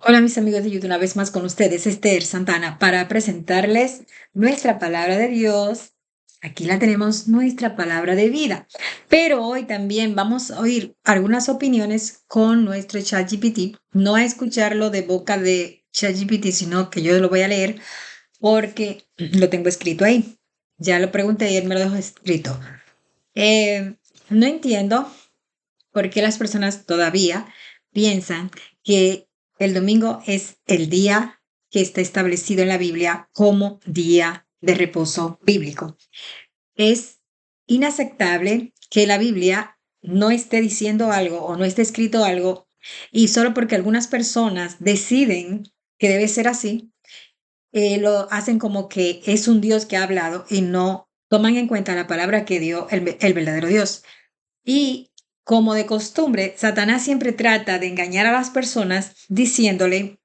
Hola mis amigos de YouTube, una vez más con ustedes, Esther Santana, para presentarles nuestra palabra de Dios. Aquí la tenemos, nuestra palabra de vida. Pero hoy también vamos a oír algunas opiniones con nuestro ChatGPT. No a escucharlo de boca de ChatGPT, sino que yo lo voy a leer porque lo tengo escrito ahí. Ya lo pregunté y él me lo dejó escrito. No entiendo por qué las personas todavía piensan que el domingo es el día que está establecido en la Biblia como día de reposo bíblico. Es inaceptable que la Biblia no esté diciendo algo o no esté escrito algo y solo porque algunas personas deciden que debe ser así, lo hacen como que es un Dios que ha hablado y no toman en cuenta la palabra que dio el verdadero Dios. Y como de costumbre, Satanás siempre trata de engañar a las personas diciéndole,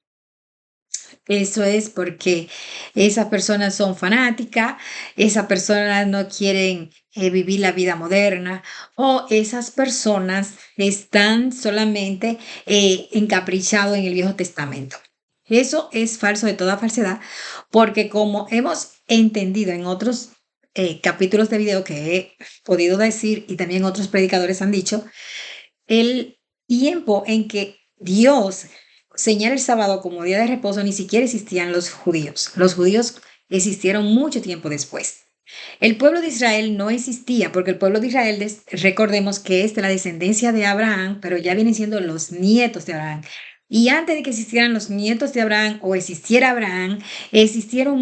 eso es porque esas personas son fanáticas, esas personas no quieren vivir la vida moderna o esas personas están solamente encaprichados en el Viejo Testamento. Eso es falso de toda falsedad porque como hemos entendido en otros capítulos de video que he podido decir y también otros predicadores han dicho, el tiempo en que Dios señala el sábado como día de reposo ni siquiera existían los judíos. Los judíos existieron mucho tiempo después. El pueblo de Israel no existía porque el pueblo de Israel, recordemos que es de la descendencia de Abraham, pero ya vienen siendo los nietos de Abraham. Y antes de que existieran los nietos de Abraham o existiera Abraham, existieron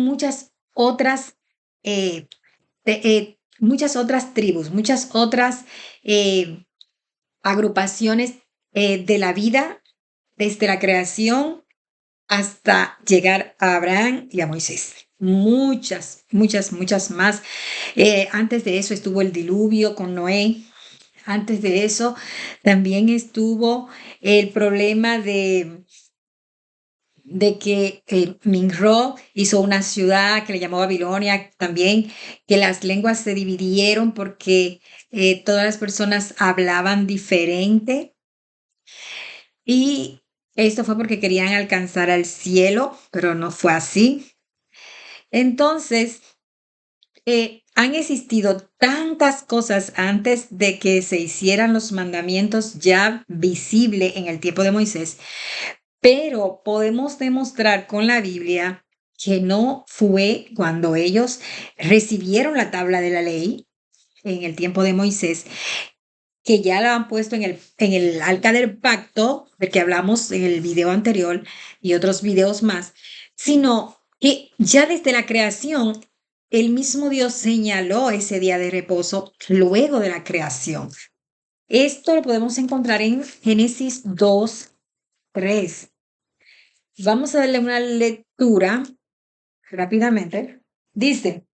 eh, muchas otras tribus, muchas otras agrupaciones de la vida desde la creación hasta llegar a Abraham y a Moisés. Muchas más. Antes de eso estuvo el diluvio con Noé. Antes de eso también estuvo el problema de que Nimrod hizo una ciudad que le llamó Babilonia, también que las lenguas se dividieron porque todas las personas hablaban diferente. Y esto fue porque querían alcanzar al cielo, pero no fue así. Entonces, han existido tantas cosas antes de que se hicieran los mandamientos ya visible en el tiempo de Moisés, pero podemos demostrar con la Biblia que no fue cuando ellos recibieron la tabla de la ley en el tiempo de Moisés, que ya la han puesto en el arca del pacto, del que hablamos en el video anterior y otros videos más, sino que ya desde la creación, el mismo Dios señaló ese día de reposo luego de la creación. Esto lo podemos encontrar en Génesis 2:3. Vamos a darle una lectura rápidamente. Dice,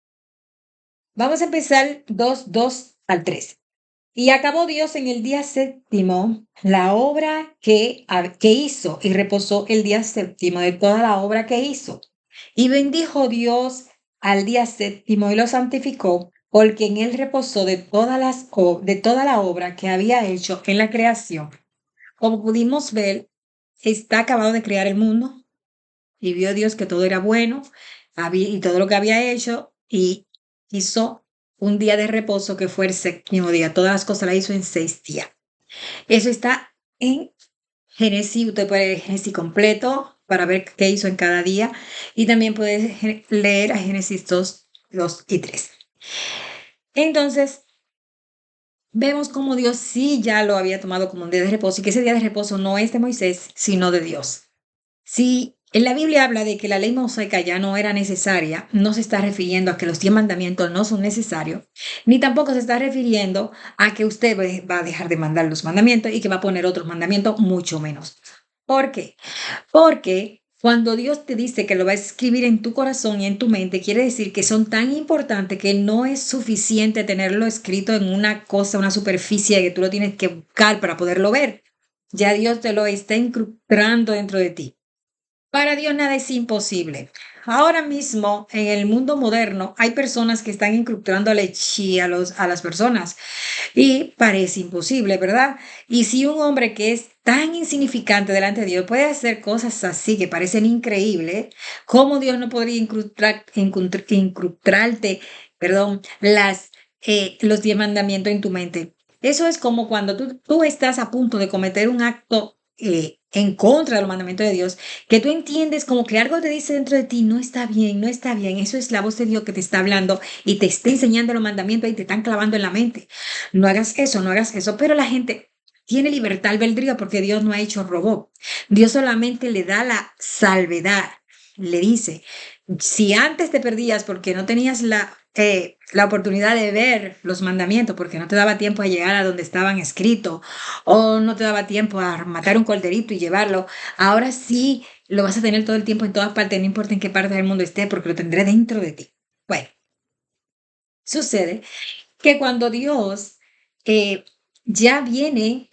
vamos a empezar 2:2 al 3. Y acabó Dios en el día séptimo la obra que hizo y reposó el día séptimo de toda la obra que hizo. Y bendijo Dios al día séptimo y lo santificó, porque en él reposó de toda la obra que había hecho en la creación. Como pudimos ver, está acabado de crear el mundo y vio Dios que todo era bueno y todo lo que había hecho y hizo un día de reposo que fue el séptimo día. Todas las cosas las hizo en 6 días. Eso está en Génesis. Usted puede leer Génesis completo para ver qué hizo en cada día y también puede leer a Génesis 2:2 y 3. Entonces, vemos cómo Dios sí ya lo había tomado como un día de reposo y que ese día de reposo no es de Moisés, sino de Dios. Si en la Biblia habla de que la ley mosaica ya no era necesaria, no se está refiriendo a que los 10 mandamientos no son necesarios, ni tampoco se está refiriendo a que usted va a dejar de mandar los mandamientos y que va a poner otros mandamientos, mucho menos. ¿Por qué? Porque cuando Dios te dice que lo va a escribir en tu corazón y en tu mente, quiere decir que son tan importantes que no es suficiente tenerlo escrito en una cosa, una superficie que tú lo tienes que buscar para poderlo ver. Ya Dios te lo está incrustando dentro de ti. Para Dios nada es imposible. Ahora mismo, en el mundo moderno, hay personas que están incrustándole chi a las personas y parece imposible, ¿verdad? Y si un hombre que es tan insignificante delante de Dios, puede hacer cosas así que parecen increíbles. ¿Cómo Dios no podría incrustarte, perdón, los 10 mandamientos en tu mente? Eso es como cuando tú estás a punto de cometer un acto en contra de los mandamientos de Dios, que tú entiendes como que algo te dice dentro de ti, no está bien, no está bien. Eso es la voz de Dios que te está hablando y te está enseñando los mandamientos y te están clavando en la mente. No hagas eso, no hagas eso. Pero la gente tiene libertad albedrío porque Dios no ha hecho robot. Dios solamente le da la salvedad. Le dice, si antes te perdías porque no tenías la oportunidad de ver los mandamientos, porque no te daba tiempo a llegar a donde estaban escritos, o no te daba tiempo a matar un corderito y llevarlo, ahora sí lo vas a tener todo el tiempo en todas partes, no importa en qué parte del mundo esté, porque lo tendré dentro de ti. Bueno, sucede que cuando Dios eh, ya viene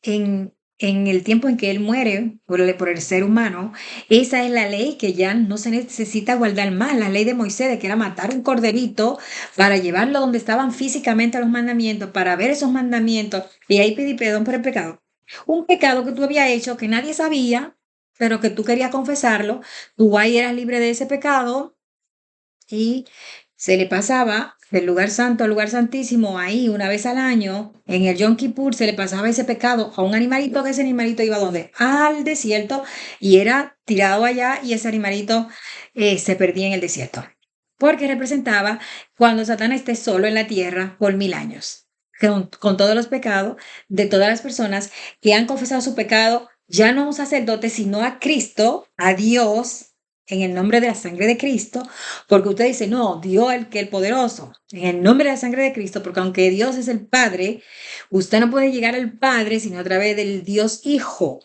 en el tiempo en que Él muere por el ser humano, esa es la ley que ya no se necesita guardar más, la ley de Moisés, de que era matar un corderito para llevarlo donde estaban físicamente los mandamientos, para ver esos mandamientos y ahí pedir perdón por el pecado. Un pecado que tú habías hecho que nadie sabía, pero que tú querías confesarlo, tú ahí eras libre de ese pecado y se le pasaba del lugar santo al lugar santísimo ahí una vez al año, en el Yom Kippur se le pasaba ese pecado a un animalito, que ese animalito iba a dónde? Al desierto y era tirado allá y ese animalito se perdía en el desierto. Porque representaba cuando Satanás esté solo en la tierra por 1000 años, con todos los pecados de todas las personas que han confesado su pecado, ya no a un sacerdote, sino a Cristo, a Dios, en el nombre de la sangre de Cristo, porque usted dice, no, Dios el poderoso, en el nombre de la sangre de Cristo, porque aunque Dios es el Padre, usted no puede llegar al Padre sino a través del Dios Hijo.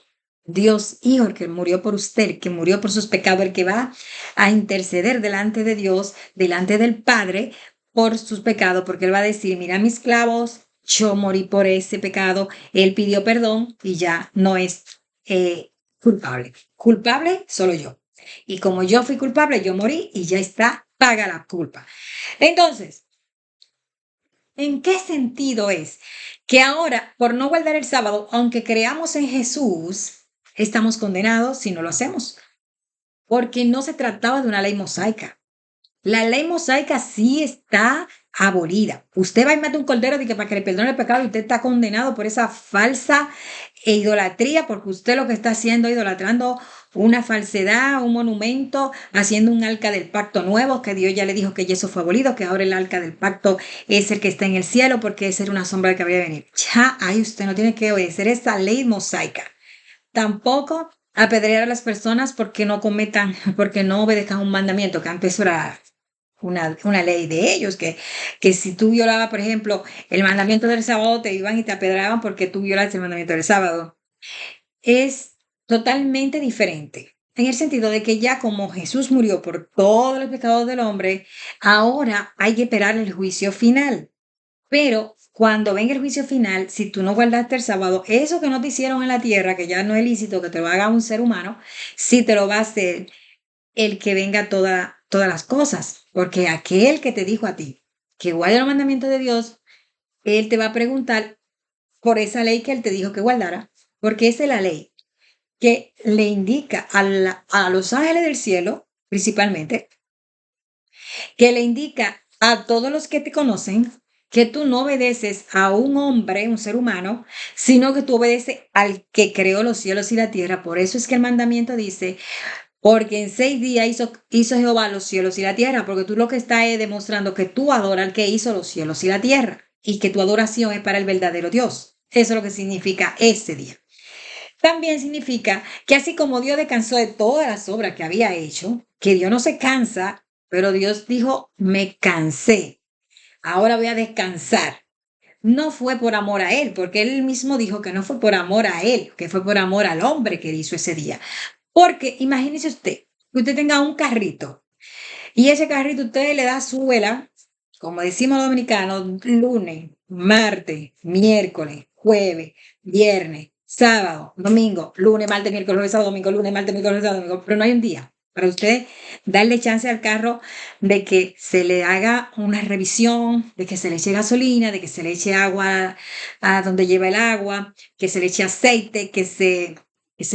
Dios Hijo, el que murió por usted, el que murió por sus pecados, el que va a interceder delante de Dios, delante del Padre, por sus pecados, porque Él va a decir, mira mis clavos, yo morí por ese pecado, Él pidió perdón y ya no es culpable. Culpable solo yo. Y como yo fui culpable, yo morí y ya está, paga la culpa. Entonces, ¿en qué sentido es que ahora, por no guardar el sábado, aunque creamos en Jesús, estamos condenados si no lo hacemos? Porque no se trataba de una ley mosaica. La ley mosaica sí está abolida. Usted va y mata un cordero de que para que le perdone el pecado y usted está condenado por esa falsa idolatría, porque usted lo que está haciendo es idolatrando una falsedad, un monumento, haciendo un arca del pacto nuevo, que Dios ya le dijo que ya eso fue abolido, que ahora el arca del pacto es el que está en el cielo, porque esa era una sombra que había de venir. Ya ahí usted no tiene que obedecer esa ley mosaica. Tampoco apedrear a las personas porque no cometan, porque no obedezcan un mandamiento, que antes era una ley de ellos, que si tú violabas, por ejemplo, el mandamiento del sábado, te iban y te apedraban porque tú violaste el mandamiento del sábado. Es totalmente diferente, en el sentido de que ya como Jesús murió por todos los pecados del hombre, ahora hay que esperar el juicio final. Pero cuando venga el juicio final, si tú no guardaste el sábado, eso que no te hicieron en la tierra, que ya no es lícito que te lo haga un ser humano, sí te lo va a hacer el que venga todas las cosas, porque aquel que te dijo a ti que guarda los mandamientos de Dios, él te va a preguntar por esa ley que él te dijo que guardara, porque esa es la ley que le indica a los ángeles del cielo, principalmente, que le indica a todos los que te conocen que tú no obedeces a un hombre, un ser humano, sino que tú obedeces al que creó los cielos y la tierra. Por eso es que el mandamiento dice, porque en 6 días hizo Jehová los cielos y la tierra, porque tú lo que estás es demostrando que tú adoras al que hizo los cielos y la tierra, y que tu adoración es para el verdadero Dios. Eso es lo que significa ese día. También significa que así como Dios descansó de todas las obras que había hecho, que Dios no se cansa, pero Dios dijo, me cansé, ahora voy a descansar. No fue por amor a Él, porque Él mismo dijo que no fue por amor a Él, que fue por amor al hombre que hizo ese día. Porque imagínese usted que usted tenga un carrito y ese carrito usted le da su vela, como decimos los dominicanos, lunes, martes, miércoles, jueves, viernes, sábado, domingo, lunes, martes, miércoles, jueves, sábado, domingo, lunes, martes, miércoles, sábado, domingo, pero no hay un día. para usted darle chance al carro de que se le haga una revisión, de que se le eche gasolina, de que se le eche agua a donde lleva el agua, que se le eche aceite, que se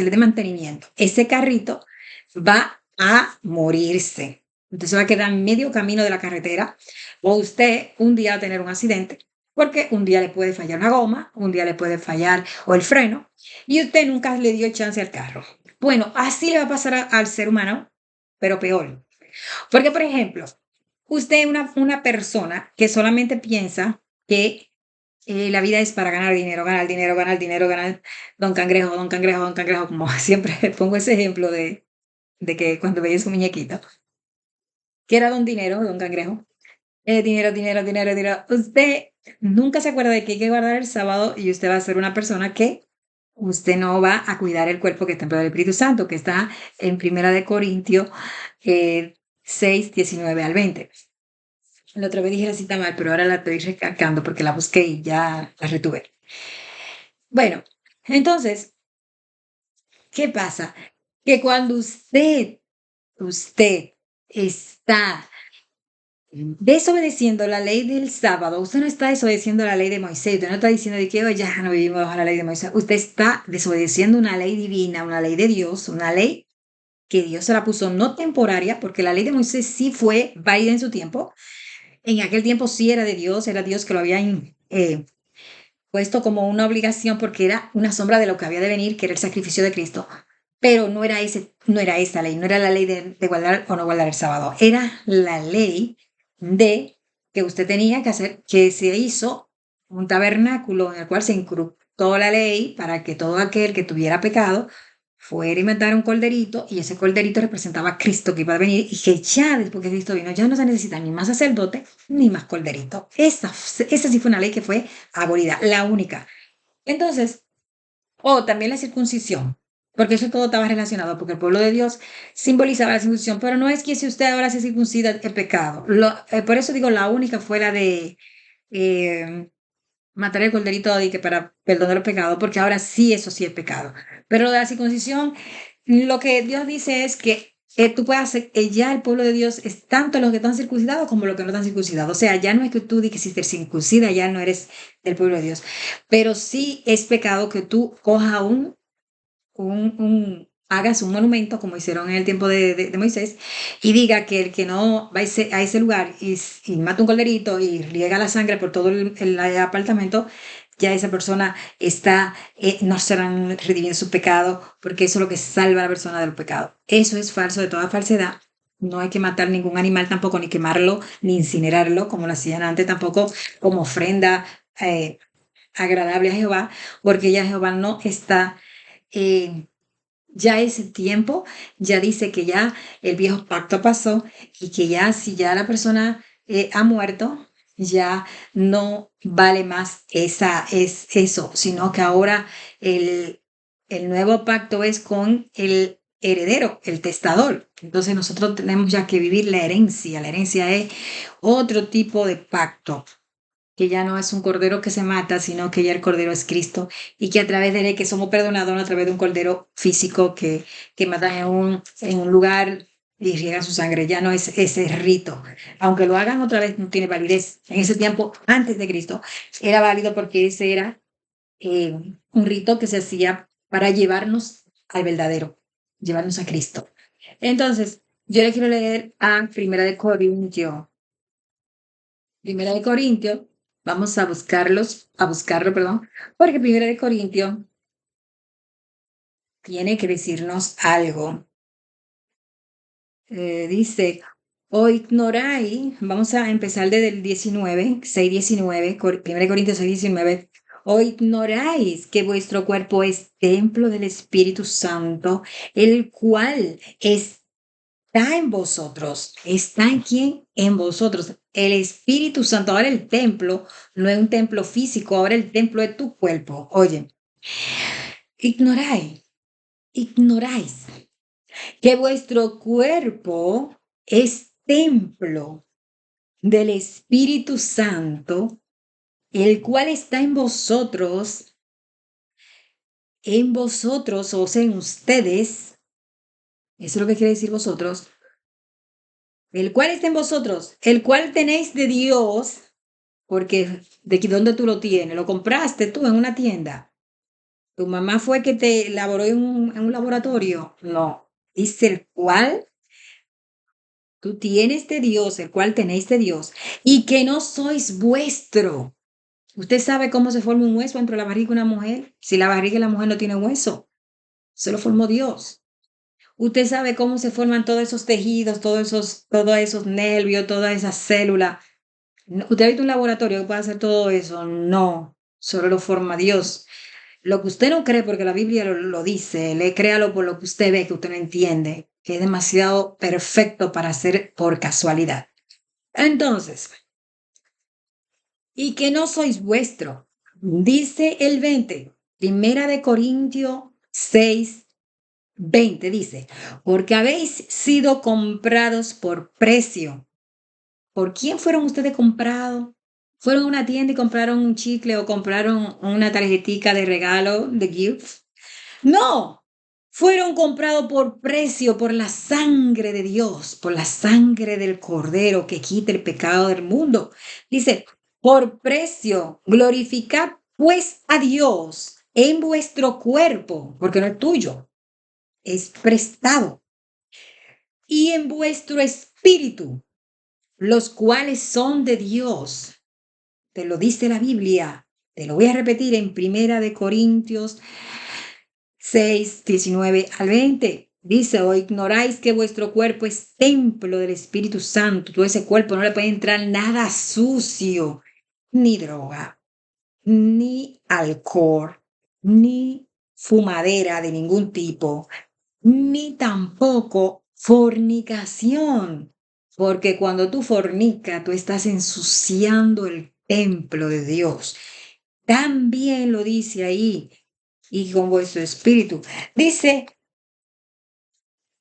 le dé mantenimiento. Ese carrito va a morirse. Entonces va a quedar en medio camino de la carretera o usted un día va a tener un accidente porque un día le puede fallar una goma, un día le puede fallar o el freno y usted nunca le dio chance al carro. Bueno, así le va a pasar al ser humano, pero peor. Porque, por ejemplo, usted es una persona que solamente piensa que la vida es para ganar dinero, ganar dinero, ganar dinero, ganar don cangrejo, don cangrejo, don cangrejo, como siempre pongo ese ejemplo de que cuando veía su muñequito, que era don dinero, don cangrejo, dinero, dinero, dinero, dinero. Usted nunca se acuerda de que hay que guardar el sábado y usted va a ser una persona que usted no va a cuidar el cuerpo que es templo del Espíritu Santo, que está en Primera de Corintios 6, 19 al 20. La otra vez dije la cita mal, pero ahora la estoy recalcando porque la busqué y ya la retuve. Bueno, entonces, ¿qué pasa? Que cuando usted está desobedeciendo la ley del sábado, usted no está desobedeciendo la ley de Moisés, usted no está diciendo de que "Oh, ya no vivimos bajo la ley de Moisés", usted está desobedeciendo una ley divina, una ley de Dios, una ley que Dios se la puso no temporaria, porque la ley de Moisés sí fue válida en su tiempo, en aquel tiempo sí era de Dios, era Dios que lo había puesto como una obligación porque era una sombra de lo que había de venir, que era el sacrificio de Cristo. Pero no era esa ley, no era la ley de guardar o no guardar el sábado, era la ley de que usted tenía que hacer, que se hizo un tabernáculo en el cual se incrustó la ley para que todo aquel que tuviera pecado fuera y matara un corderito, y ese corderito representaba a Cristo que iba a venir, y que ya después que Cristo vino, ya no se necesita ni más sacerdote ni más corderito. Esa sí fue una ley que fue abolida, la única. Entonces, también la circuncisión, porque eso todo estaba relacionado, porque el pueblo de Dios simbolizaba la circuncisión, pero no es que si usted ahora se circuncida es pecado. Por eso digo, la única fue la de eh, matar el corderito y que para perdonar los pecados, porque ahora sí, eso sí es pecado. Pero lo de la circuncisión, lo que Dios dice es que tú puedes hacer, ya el pueblo de Dios es tanto los que están circuncidados como los que no están circuncidados. O sea, ya no es que tú digas que si te circuncida ya no eres del pueblo de Dios, pero sí es pecado que tú cojas hagas un monumento, como hicieron en el tiempo de Moisés, y diga que el que no va a ese lugar y mata un corderito y riega la sangre por todo el apartamento, ya esa persona está, no serán redimiendo su pecado, porque eso es lo que salva a la persona del pecado. Eso es falso de toda falsedad. No hay que matar ningún animal tampoco, ni quemarlo, ni incinerarlo, como lo hacían antes, tampoco como ofrenda agradable a Jehová, porque ya Jehová no está eh, ya ese tiempo, ya dice que ya el viejo pacto pasó y que ya si ya la persona ha muerto, ya no vale más eso, sino que ahora el, el nuevo pacto es con el heredero, el testador. Entonces nosotros tenemos ya que vivir la herencia. La herencia es otro tipo de pacto, que ya no es un cordero que se mata, sino que ya el cordero es Cristo, y que a través de él que somos perdonados, no a través de un cordero físico que matan en un lugar y riegan su sangre. Ya no es ese rito. Aunque lo hagan otra vez, no tiene validez. En ese tiempo, antes de Cristo, era válido porque ese era un rito que se hacía para llevarnos al verdadero, llevarnos a Cristo. Entonces, yo le quiero leer a Primera de Corintios, vamos a buscarlo, perdón, porque Primera de Corintios tiene que decirnos algo. Dice, o ignoráis, vamos a empezar desde el 19, 6, 19, 1 Corintios 6, 19, o ignoráis que vuestro cuerpo es templo del Espíritu Santo, el cual está en vosotros. ¿Está en quién? En vosotros. El Espíritu Santo. Ahora el templo no es un templo físico, ahora el templo es tu cuerpo. Oye, ignoráis, ignoráis que vuestro cuerpo es templo del Espíritu Santo, el cual está en vosotros, o sea, en ustedes, Eso es lo que quiere decir vosotros. El cual está en vosotros, el cual tenéis de Dios, porque de aquí donde tú lo tienes, lo compraste tú en una tienda. ¿Tu mamá fue que te elaboró en un laboratorio? No. Dice el cual tú tienes de Dios, el cual tenéis de Dios, y que no sois vuestro. ¿Usted sabe cómo se forma un hueso entre la barriga de una mujer? Si la barriga de la mujer no tiene hueso, se lo formó Dios. Usted sabe cómo se forman todos esos tejidos, todos esos nervios, todas esas células. ¿Usted ha visto un laboratorio que puede hacer todo eso? No, solo lo forma Dios. Lo que usted no cree, porque la Biblia lo dice, le créalo por lo que usted ve, que usted no entiende, que es demasiado perfecto para ser por casualidad. Entonces, y que no sois vuestro, dice el 20, Primera de Corintios 6, 20, dice, porque habéis sido comprados por precio. ¿Por quién fueron ustedes comprados? ¿Fueron a una tienda y compraron un chicle o compraron una tarjetita de regalo, de gift? No, fueron comprados por precio, por la sangre de Dios, por la sangre del Cordero que quita el pecado del mundo. Dice, por precio, glorificad pues a Dios en vuestro cuerpo, porque no es tuyo, es prestado, y en vuestro espíritu, los cuales son de Dios. Te lo dice la Biblia. Te lo voy a repetir en Primera de Corintios 6, 19 al 20. Dice, o ignoráis que vuestro cuerpo es templo del Espíritu Santo. Todo ese cuerpo no le puede entrar nada sucio, ni droga, ni alcohol, ni fumadera de ningún tipo, ni tampoco fornicación. Porque cuando tú fornicas, tú estás ensuciando el templo de Dios. También lo dice ahí, y con vuestro espíritu. Dice,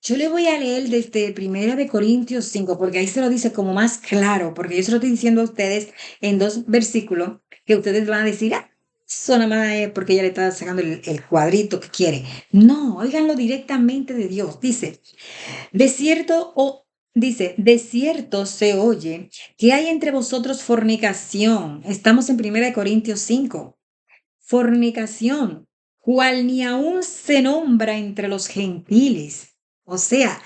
yo le voy a leer desde Primera de Corintios 5, porque ahí se lo dice como más claro, porque yo se lo estoy diciendo a ustedes en dos versículos que ustedes van a decir, ah, eso nada más es porque ella le está sacando el cuadrito que quiere. No, óiganlo directamente de Dios. De cierto, de cierto se oye que hay entre vosotros fornicación. Estamos en Primera de Corintios 5. Fornicación, cual ni aún se nombra entre los gentiles. O sea,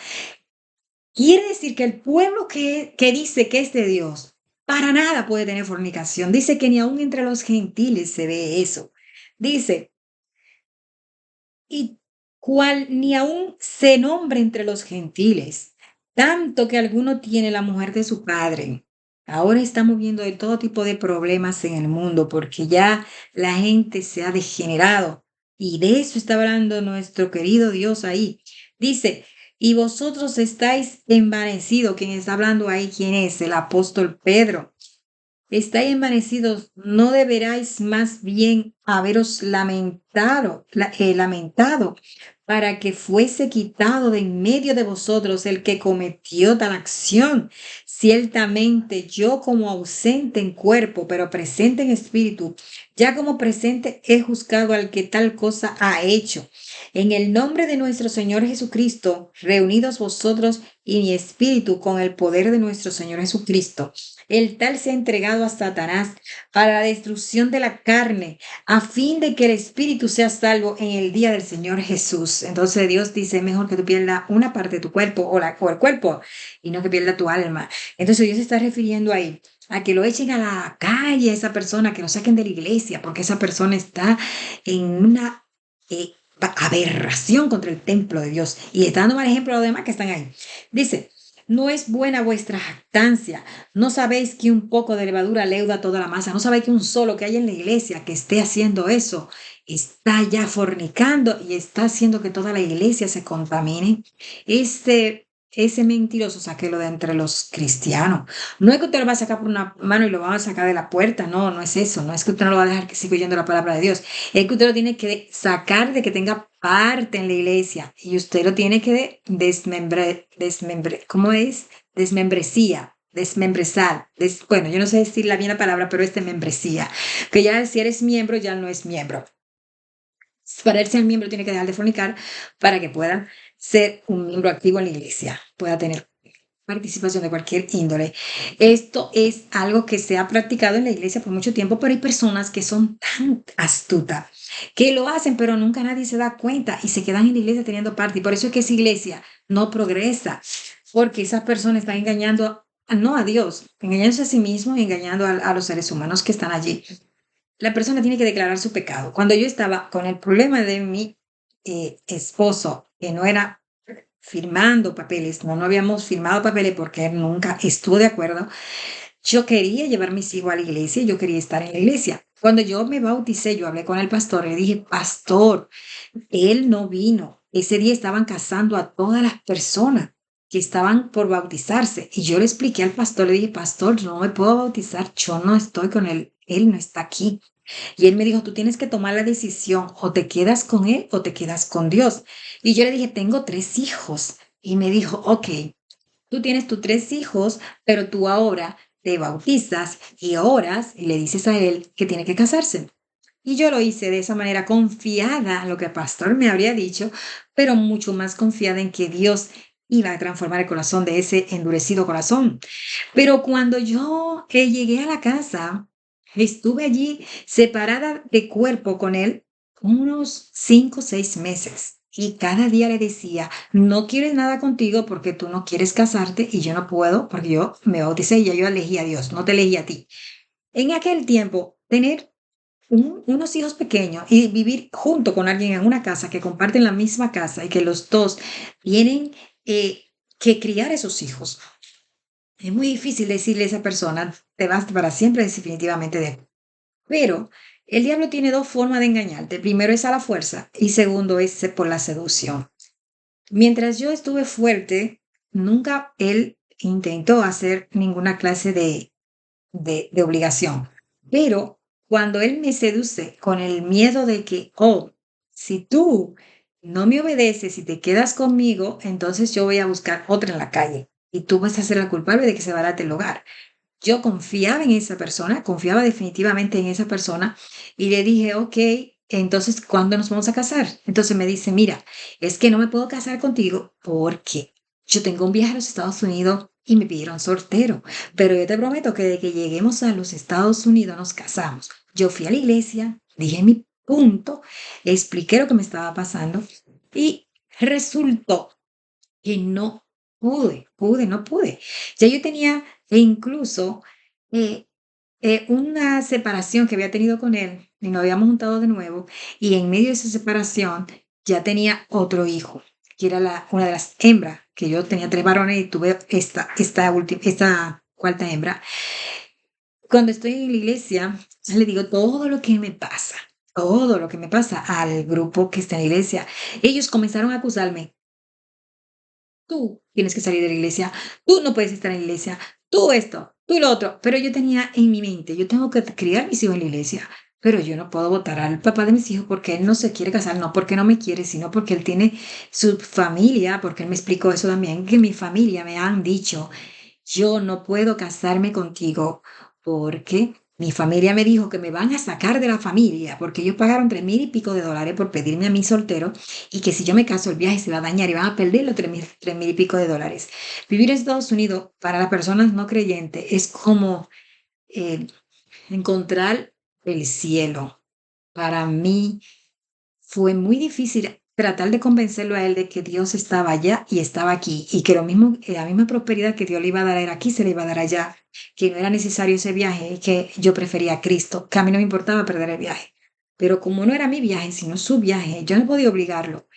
quiere decir que el pueblo que dice que es de Dios, para nada puede tener fornicación. Dice que ni aún entre los gentiles se ve eso. Dice, y cual ni aún se nombra entre los gentiles, tanto que alguno tiene la mujer de su padre. Ahora estamos viendo de todo tipo de problemas en el mundo porque ya la gente se ha degenerado y de eso está hablando nuestro querido Dios ahí. Dice, y vosotros estáis envanecidos. ¿Quién está hablando ahí? ¿Quién es? El apóstol Pedro. Estáis envanecidos, no deberáis más bien haberos lamentado para que fuese quitado de en medio de vosotros el que cometió tal acción. Ciertamente yo como ausente en cuerpo, pero presente en espíritu, ya como presente he juzgado al que tal cosa ha hecho. En el nombre de nuestro Señor Jesucristo, reunidos vosotros y mi espíritu con el poder de nuestro Señor Jesucristo, el tal se ha entregado a Satanás para la destrucción de la carne, a fin de que el espíritu sea salvo en el día del Señor Jesús. Entonces Dios dice, mejor que tú pierdas una parte de tu cuerpo o el cuerpo y no que pierda tu alma. Entonces Dios se está refiriendo ahí a que lo echen a la calle a esa persona, que lo saquen de la iglesia, porque esa persona está en una aberración contra el templo de Dios y está dando mal ejemplo a los demás que están ahí. Dice, no es buena vuestra jactancia. ¿No sabéis que un poco de levadura leuda toda la masa? ¿No sabéis que un solo que hay en la iglesia que esté haciendo eso está ya fornicando y está haciendo que toda la iglesia se contamine? Ese mentiroso, sáquelo de entre los cristianos. No es que usted lo va a sacar por una mano y lo va a sacar de la puerta. No, no es eso. No es que usted no lo va a dejar que siga oyendo la palabra de Dios. Es que usted lo tiene que sacar de que tenga parte en la iglesia y usted lo tiene que ¿cómo es? Desmembrezar. Bueno, yo no sé decir bien la palabra, pero es de membresía. Que ya si eres miembro, ya no es miembro. Para él ser miembro tiene que dejar de fornicar para que pueda ser un miembro activo en la iglesia, pueda tener participación de cualquier índole. Esto es algo que se ha practicado en la iglesia por mucho tiempo, pero hay personas que son tan astutas que lo hacen, pero nunca nadie se da cuenta y se quedan en la iglesia teniendo parte. Y por eso es que esa iglesia no progresa, porque esas personas están engañando no a Dios, engañándose a sí mismos y engañando a los seres humanos que están allí. La persona tiene que declarar su pecado. Cuando yo estaba con el problema de mi esposo, que no era firmando papeles, no habíamos firmado papeles porque él nunca estuvo de acuerdo, yo quería llevar a mis hijos a la iglesia, yo quería estar en la iglesia. Cuando yo me bauticé, yo hablé con el pastor y le dije, pastor, él no vino. Ese día estaban casando a todas las personas que estaban por bautizarse. Y yo le expliqué al pastor, le dije, pastor, yo no me puedo bautizar, yo no estoy con él no está aquí. Y él me dijo, tú tienes que tomar la decisión, o te quedas con él o te quedas con Dios. Y yo le dije, tengo 3 hijos. Y me dijo, ok, tú tienes tus 3 hijos, pero tú ahora te bautizas y oras y le dices a él que tiene que casarse. Y yo lo hice de esa manera confiada en lo que el pastor me habría dicho, pero mucho más confiada en que Dios iba a transformar el corazón de ese endurecido corazón. Pero cuando yo llegué a la casa, estuve allí separada de cuerpo con él unos 5 o 6 meses. Y cada día le decía, no quieres nada contigo porque tú no quieres casarte y yo no puedo porque yo me bauticé y ya yo elegí a Dios, no te elegí a ti. En aquel tiempo, tener unos hijos pequeños y vivir junto con alguien en una casa que comparten la misma casa y que los dos tienen que criar esos hijos. Es muy difícil decirle a esa persona, te vas para siempre definitivamente de él. Pero el diablo tiene dos formas de engañarte. Primero es a la fuerza y segundo es por la seducción. Mientras yo estuve fuerte, nunca él intentó hacer ninguna clase de obligación. Pero cuando él me seduce con el miedo de que, oh, si tú no me obedeces y te quedas conmigo, entonces yo voy a buscar otra en la calle y tú vas a ser la culpable de que se barate el hogar. Yo confiaba en esa persona, confiaba definitivamente en esa persona y le dije, ok, entonces, ¿cuándo nos vamos a casar? Entonces me dice, mira, es que no me puedo casar contigo porque yo tengo un viaje a los Estados Unidos y me pidieron soltero, pero yo te prometo que de que lleguemos a los Estados Unidos nos casamos. Yo fui a la iglesia, dije mi punto, expliqué lo que me estaba pasando y resultó que no no pude. Ya yo tenía incluso eh, una separación que había tenido con él y nos habíamos juntado de nuevo y en medio de esa separación ya tenía otro hijo, que era una de las hembras, que yo tenía 3 varones y tuve esta cuarta hembra. Cuando estoy en la iglesia, le digo todo lo que me pasa al grupo que está en la iglesia. Ellos comenzaron a acusarme. Tú tienes que salir de la iglesia, tú no puedes estar en la iglesia, tú esto, tú lo otro. Pero yo tenía en mi mente, yo tengo que criar mis hijos en la iglesia, pero yo no puedo votar al papá de mis hijos porque él no se quiere casar, no porque no me quiere, sino porque él tiene su familia, porque él me explicó eso también, que mi familia me han dicho, yo no puedo casarme contigo porque mi familia me dijo que me van a sacar de la familia porque ellos pagaron 3,000 y pico de dólares por pedirme a mí soltero y que si yo me caso el viaje se va a dañar y van a perder los 3,000 y pico de dólares. Vivir en Estados Unidos para las personas no creyentes es como eh, encontrar el cielo. Para mí fue muy difícil tratar de convencerlo a él de que Dios estaba allá y estaba aquí y que lo mismo, la misma prosperidad que Dios le iba a dar era aquí, se le iba a dar allá, que no era necesario ese viaje, que yo prefería a Cristo, que a mí no me importaba perder el viaje. Pero como no era mi viaje, sino su viaje, yo no podía obligarlo.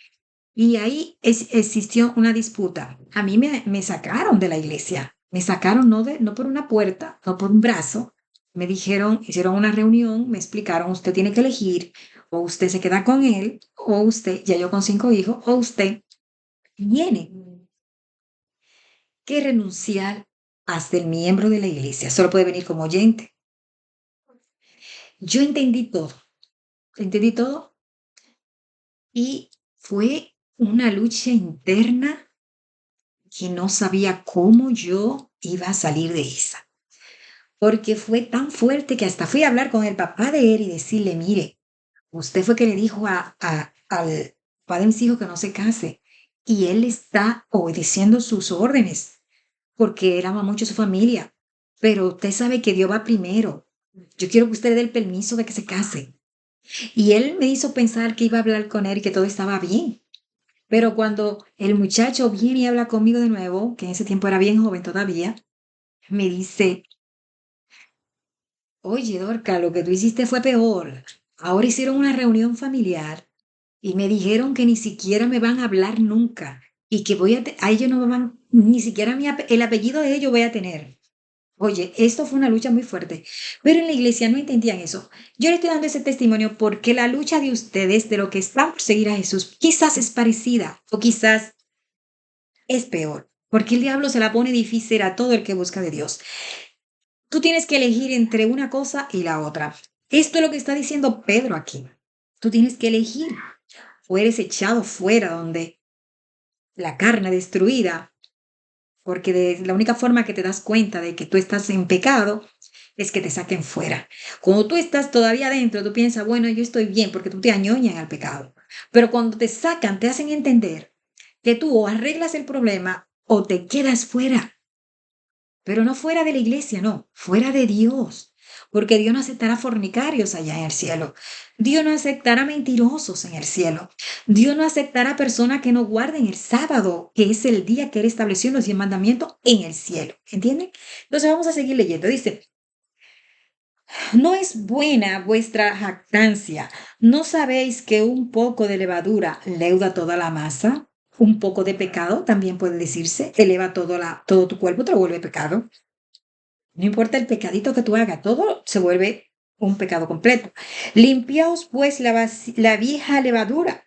Y ahí existió una disputa. A mí me sacaron de la iglesia. Me sacaron no por una puerta, no por un brazo. Me dijeron, hicieron una reunión, me explicaron, usted tiene que elegir, o usted se queda con él, o usted, ya yo con 5 hijos, o usted tiene que renunciar a ser miembro de la iglesia. Solo puede venir como oyente. Yo entendí todo y fue una lucha interna que no sabía cómo yo iba a salir de esa, porque fue tan fuerte que hasta fui a hablar con el papá de él y decirle, mire, usted fue que le dijo al padre de mis hijos que no se case. y él está obedeciendo sus órdenes porque él ama mucho a su familia. Pero usted sabe que Dios va primero. Yo quiero que usted le dé el permiso de que se case. Y él me hizo pensar que iba a hablar con él y que todo estaba bien. Pero cuando el muchacho viene y habla conmigo de nuevo, que en ese tiempo era bien joven todavía, me dice, oye, Dorca, lo que tú hiciste fue peor. Ahora hicieron una reunión familiar y me dijeron que ni siquiera me van a hablar nunca y que a ellos no me van, ni siquiera el apellido de ellos voy a tener. Oye, esto fue una lucha muy fuerte, pero en la iglesia no entendían eso. Yo le estoy dando ese testimonio porque la lucha de ustedes, de lo que están por seguir a Jesús, quizás es parecida o quizás es peor, porque el diablo se la pone difícil a todo el que busca de Dios. Tú tienes que elegir entre una cosa y la otra. Esto es lo que está diciendo Pedro aquí. Tú tienes que elegir o eres echado fuera donde la carne destruida, porque la única forma que te das cuenta de que tú estás en pecado es que te saquen fuera. Cuando tú estás todavía adentro, tú piensas, bueno, yo estoy bien porque tú te añoñas al pecado. Pero cuando te sacan, te hacen entender que tú o arreglas el problema o te quedas fuera. Pero no fuera de la iglesia, no, fuera de Dios. Porque Dios no aceptará fornicarios allá en el cielo. Dios no aceptará mentirosos en el cielo. Dios no aceptará personas que no guarden el sábado, que es el día que Él estableció en los 10 mandamientos en el cielo. ¿Entienden? Entonces vamos a seguir leyendo. Dice, no es buena vuestra jactancia. ¿No sabéis que un poco de levadura leuda toda la masa? Un poco de pecado, también puede decirse, eleva todo tu cuerpo, te lo vuelve pecado. No importa el pecadito que tú hagas, todo se vuelve un pecado completo. Limpiaos pues la vieja levadura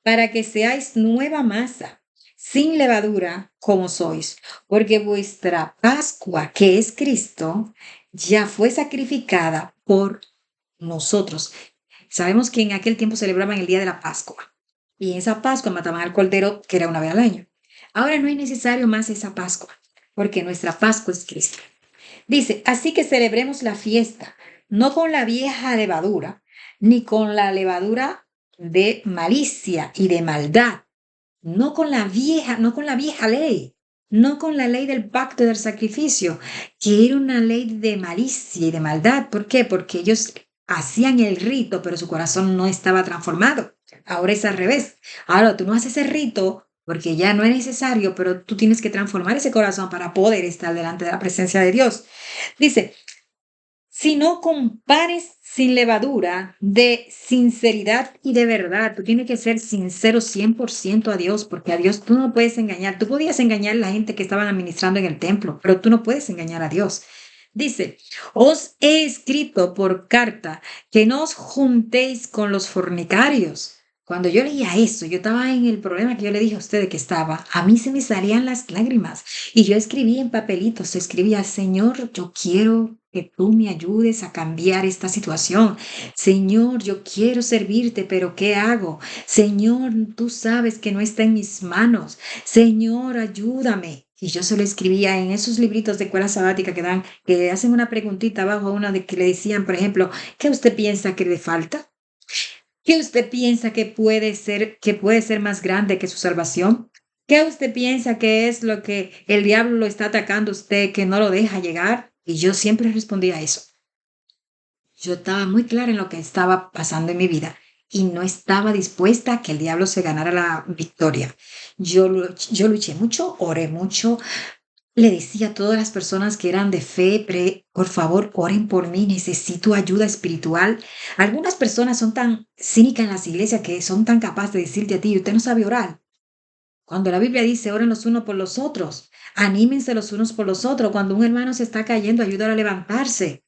para que seáis nueva masa, sin levadura como sois, porque vuestra Pascua, que es Cristo, ya fue sacrificada por nosotros. Sabemos que en aquel tiempo celebraban el día de la Pascua y en esa Pascua mataban al cordero, que era una vez al año. Ahora no es necesario más esa Pascua, porque nuestra Pascua es Cristo. Dice, así que celebremos la fiesta, no con la vieja levadura, ni con la levadura de malicia y de maldad, no con la vieja ley, no con la ley del pacto del sacrificio, que era una ley de malicia y de maldad. ¿Por qué? Porque ellos hacían el rito, pero su corazón no estaba transformado. Ahora es al revés. Ahora tú no haces ese rito porque ya no es necesario, pero tú tienes que transformar ese corazón para poder estar delante de la presencia de Dios. Dice, si no compares sin levadura de sinceridad y de verdad, tú tienes que ser sincero 100% a Dios, porque a Dios tú no puedes engañar. Tú podías engañar a la gente que estaban administrando en el templo, pero tú no puedes engañar a Dios. Dice, os he escrito por carta que no os juntéis con los fornicarios. Cuando yo leía eso, yo estaba en el problema que yo le dije a ustedes que estaba, a mí se me salían las lágrimas y yo escribí en papelitos, escribía, Señor, yo quiero que tú me ayudes a cambiar esta situación. Señor, yo quiero servirte, pero ¿qué hago? Señor, tú sabes que no está en mis manos. Señor, ayúdame. Y yo se lo escribía en esos libritos de escuela sabática que dan, que hacen una preguntita abajo a una de que le decían, por ejemplo, ¿qué usted piensa que le falta? ¿Qué usted piensa que puede ser más grande que su salvación? ¿Qué usted piensa que es lo que el diablo lo está atacando a usted que no lo deja llegar? Y yo siempre respondía a eso. Yo estaba muy clara en lo que estaba pasando en mi vida y no estaba dispuesta a que el diablo se ganara la victoria. Yo luché mucho, oré mucho, le decía a todas las personas que eran de fe, por favor, oren por mí, necesito ayuda espiritual. Algunas personas son tan cínicas en las iglesias que son tan capaces de decirte a ti, usted no sabe orar. Cuando la Biblia dice, oren los unos por los otros, anímense los unos por los otros. Cuando un hermano se está cayendo, ayúdalo a levantarse.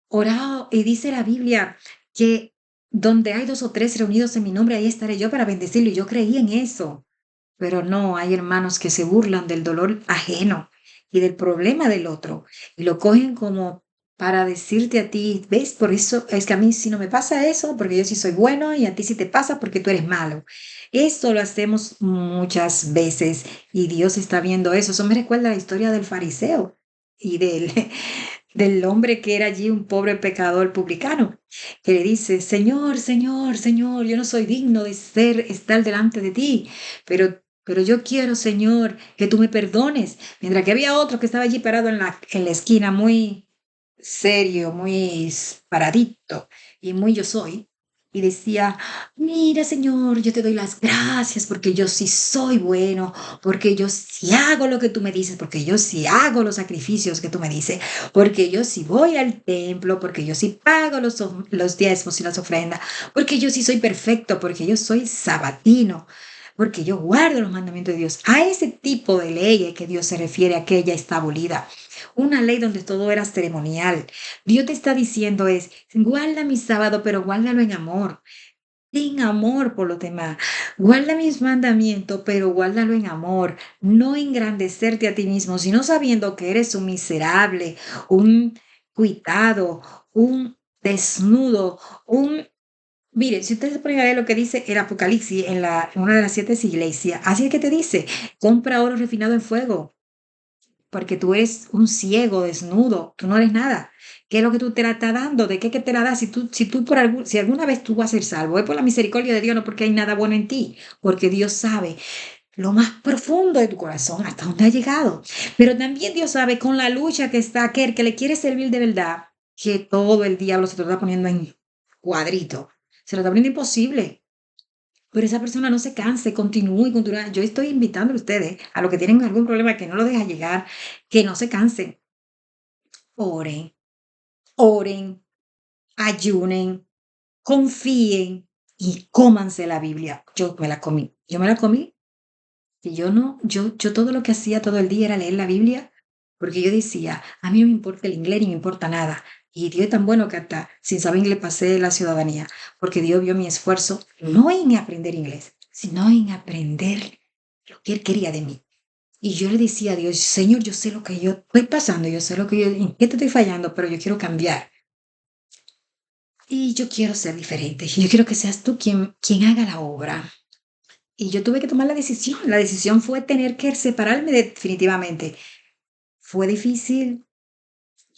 Orado, y dice la Biblia que donde hay dos o tres reunidos en mi nombre, ahí estaré yo para bendecirlo. Y yo creí en eso. Pero no, hay hermanos que se burlan del dolor ajeno y del problema del otro y lo cogen como para decirte a ti, ¿ves? Por eso es que a mí sí no me pasa eso, porque yo sí soy bueno y a ti sí te pasa porque tú eres malo. Eso lo hacemos muchas veces y Dios está viendo eso. Eso me recuerda la historia del fariseo y del, del hombre que era allí un pobre pecador publicano, que le dice, Señor, Señor, Señor, yo no soy digno de estar delante de ti, pero yo quiero, Señor, que tú me perdones. Mientras que había otro que estaba allí parado en la esquina, muy serio, muy paradito y muy yo soy. Y decía, mira, Señor, yo te doy las gracias porque yo sí soy bueno, porque yo sí hago lo que tú me dices, porque yo sí hago los sacrificios que tú me dices, porque yo sí voy al templo, porque yo sí pago los diezmos y las ofrendas, porque yo sí soy perfecto, porque yo soy sabatino, porque yo guardo los mandamientos de Dios. A ese tipo de leyes que Dios se refiere a que ella está abolida. Una ley donde todo era ceremonial. Dios te está diciendo es, guarda mi sábado, pero guárdalo en amor. En amor por los demás. Guarda mis mandamientos, pero guárdalo en amor. No engrandecerte a ti mismo, sino sabiendo que eres un miserable, un cuitado, un desnudo, un... Mire, si ustedes se ponen a leer lo que dice el Apocalipsis en una de las 7 iglesias, así es que te dice, compra oro refinado en fuego, porque tú eres un ciego, desnudo, tú no eres nada. ¿Qué es lo que tú te la estás dando? ¿De qué que te la das? Si alguna vez tú vas a ser salvo, es por la misericordia de Dios, no porque hay nada bueno en ti, porque Dios sabe lo más profundo de tu corazón, hasta dónde ha llegado. Pero también Dios sabe con la lucha que está aquel que le quiere servir de verdad, que todo el diablo se te lo está poniendo en cuadrito, se lo está poniendo imposible. Pero esa persona no se canse, continúe y continúe. Yo estoy invitando a ustedes, a los que tienen algún problema que no lo deja llegar, que no se cansen. Oren, oren, ayunen, confíen y cómanse la Biblia. Yo me la comí. Y yo no, yo todo lo que hacía todo el día era leer la Biblia, porque yo decía, a mí no me importa el inglés ni me importa nada. Y Dios es tan bueno que hasta sin saber inglés pasé la ciudadanía, porque Dios vio mi esfuerzo no en aprender inglés, sino en aprender lo que Él quería de mí. Y yo le decía a Dios, Señor, yo sé lo que yo estoy pasando, yo sé lo que yo, en qué te estoy fallando, pero yo quiero cambiar. Y yo quiero ser diferente. Y yo quiero que seas tú quien haga la obra. Y yo tuve que tomar la decisión. La decisión fue tener que separarme definitivamente. Fue difícil.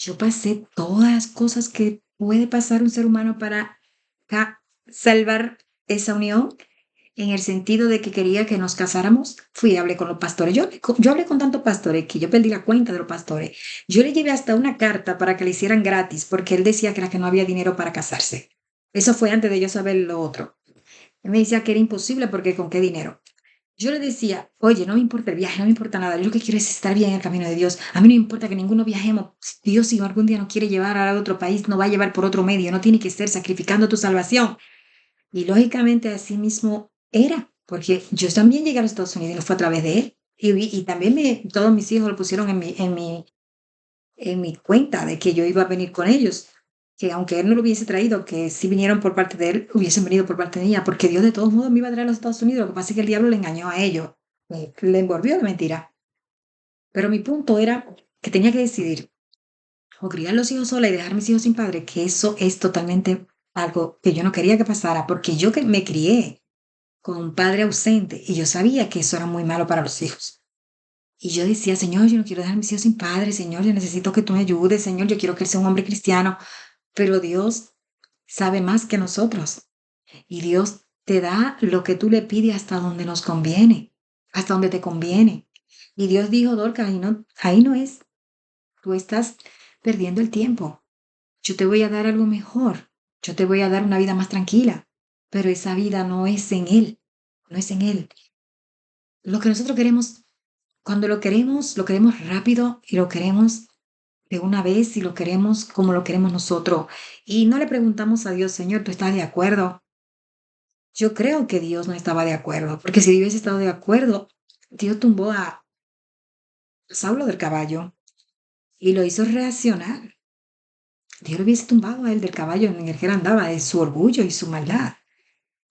Yo pasé todas las cosas que puede pasar un ser humano para salvar esa unión, en el sentido de que quería que nos casáramos. Fui y hablé con los pastores. Yo hablé con tantos pastores que yo perdí la cuenta de los pastores. Yo le llevé hasta una carta para que le hicieran gratis, porque él decía que era que no había dinero para casarse. Eso fue antes de yo saber lo otro. Él me decía que era imposible porque con qué dinero. Yo le decía, oye, no me importa el viaje, no me importa nada, yo lo que quiero es estar bien en el camino de Dios. A mí no me importa que ninguno viajemos. Dios, si algún día nos quiere llevar a otro país, no va a llevar por otro medio, no tiene que ser sacrificando tu salvación. Y lógicamente así mismo era, porque yo también llegué a los Estados Unidos y no fue a través de él. Y también todos mis hijos lo pusieron en mi cuenta de que yo iba a venir con ellos, que aunque él no lo hubiese traído, que si vinieron por parte de él, hubiesen venido por parte mía, porque Dios de todos modos me iba a traer a los Estados Unidos. Lo que pasa es que el diablo le engañó a ellos, le envolvió de mentira. Pero mi punto era que tenía que decidir o criar los hijos sola y dejar mis hijos sin padre, que eso es totalmente algo que yo no quería que pasara, porque yo que me crié con un padre ausente y yo sabía que eso era muy malo para los hijos. Y yo decía, Señor, yo no quiero dejar a mis hijos sin padre, Señor, yo necesito que tú me ayudes, Señor, yo quiero que él sea un hombre cristiano, pero Dios sabe más que nosotros y Dios te da lo que tú le pides hasta donde nos conviene, hasta donde te conviene. Y Dios dijo, Dorca, ahí no es, tú estás perdiendo el tiempo, yo te voy a dar algo mejor, yo te voy a dar una vida más tranquila, pero esa vida no es en Él, no es en Él. Lo que nosotros queremos, cuando lo queremos rápido y lo queremos de una vez y lo queremos como lo queremos nosotros. Y no le preguntamos a Dios, Señor, ¿tú estás de acuerdo? Yo creo que Dios no estaba de acuerdo, porque si Dios hubiese estado de acuerdo, Dios tumbó a Saulo del caballo y lo hizo reaccionar. Dios lo hubiese tumbado a él del caballo en el que él andaba, de su orgullo y su maldad.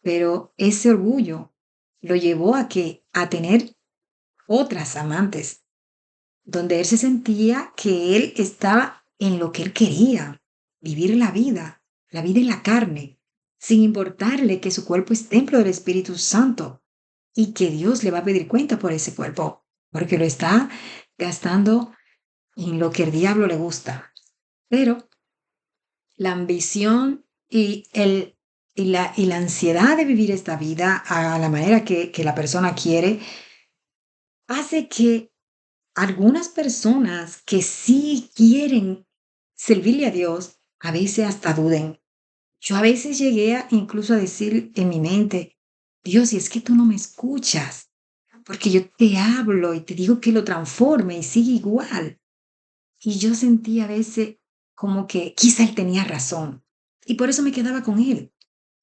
Pero ese orgullo lo llevó a tener otras amantes, donde él se sentía que él estaba en lo que él quería, vivir la vida en la carne, sin importarle que su cuerpo es templo del Espíritu Santo y que Dios le va a pedir cuenta por ese cuerpo, porque lo está gastando en lo que el diablo le gusta. Pero la ambición y la ansiedad de vivir esta vida a la manera que la persona quiere hace que algunas personas que sí quieren servirle a Dios, a veces hasta duden. Yo a veces llegué incluso a decir en mi mente, Dios, si es que tú no me escuchas, porque yo te hablo y te digo que lo transforme y sigue igual. Y yo sentí a veces como que quizá él tenía razón. Y por eso me quedaba con él,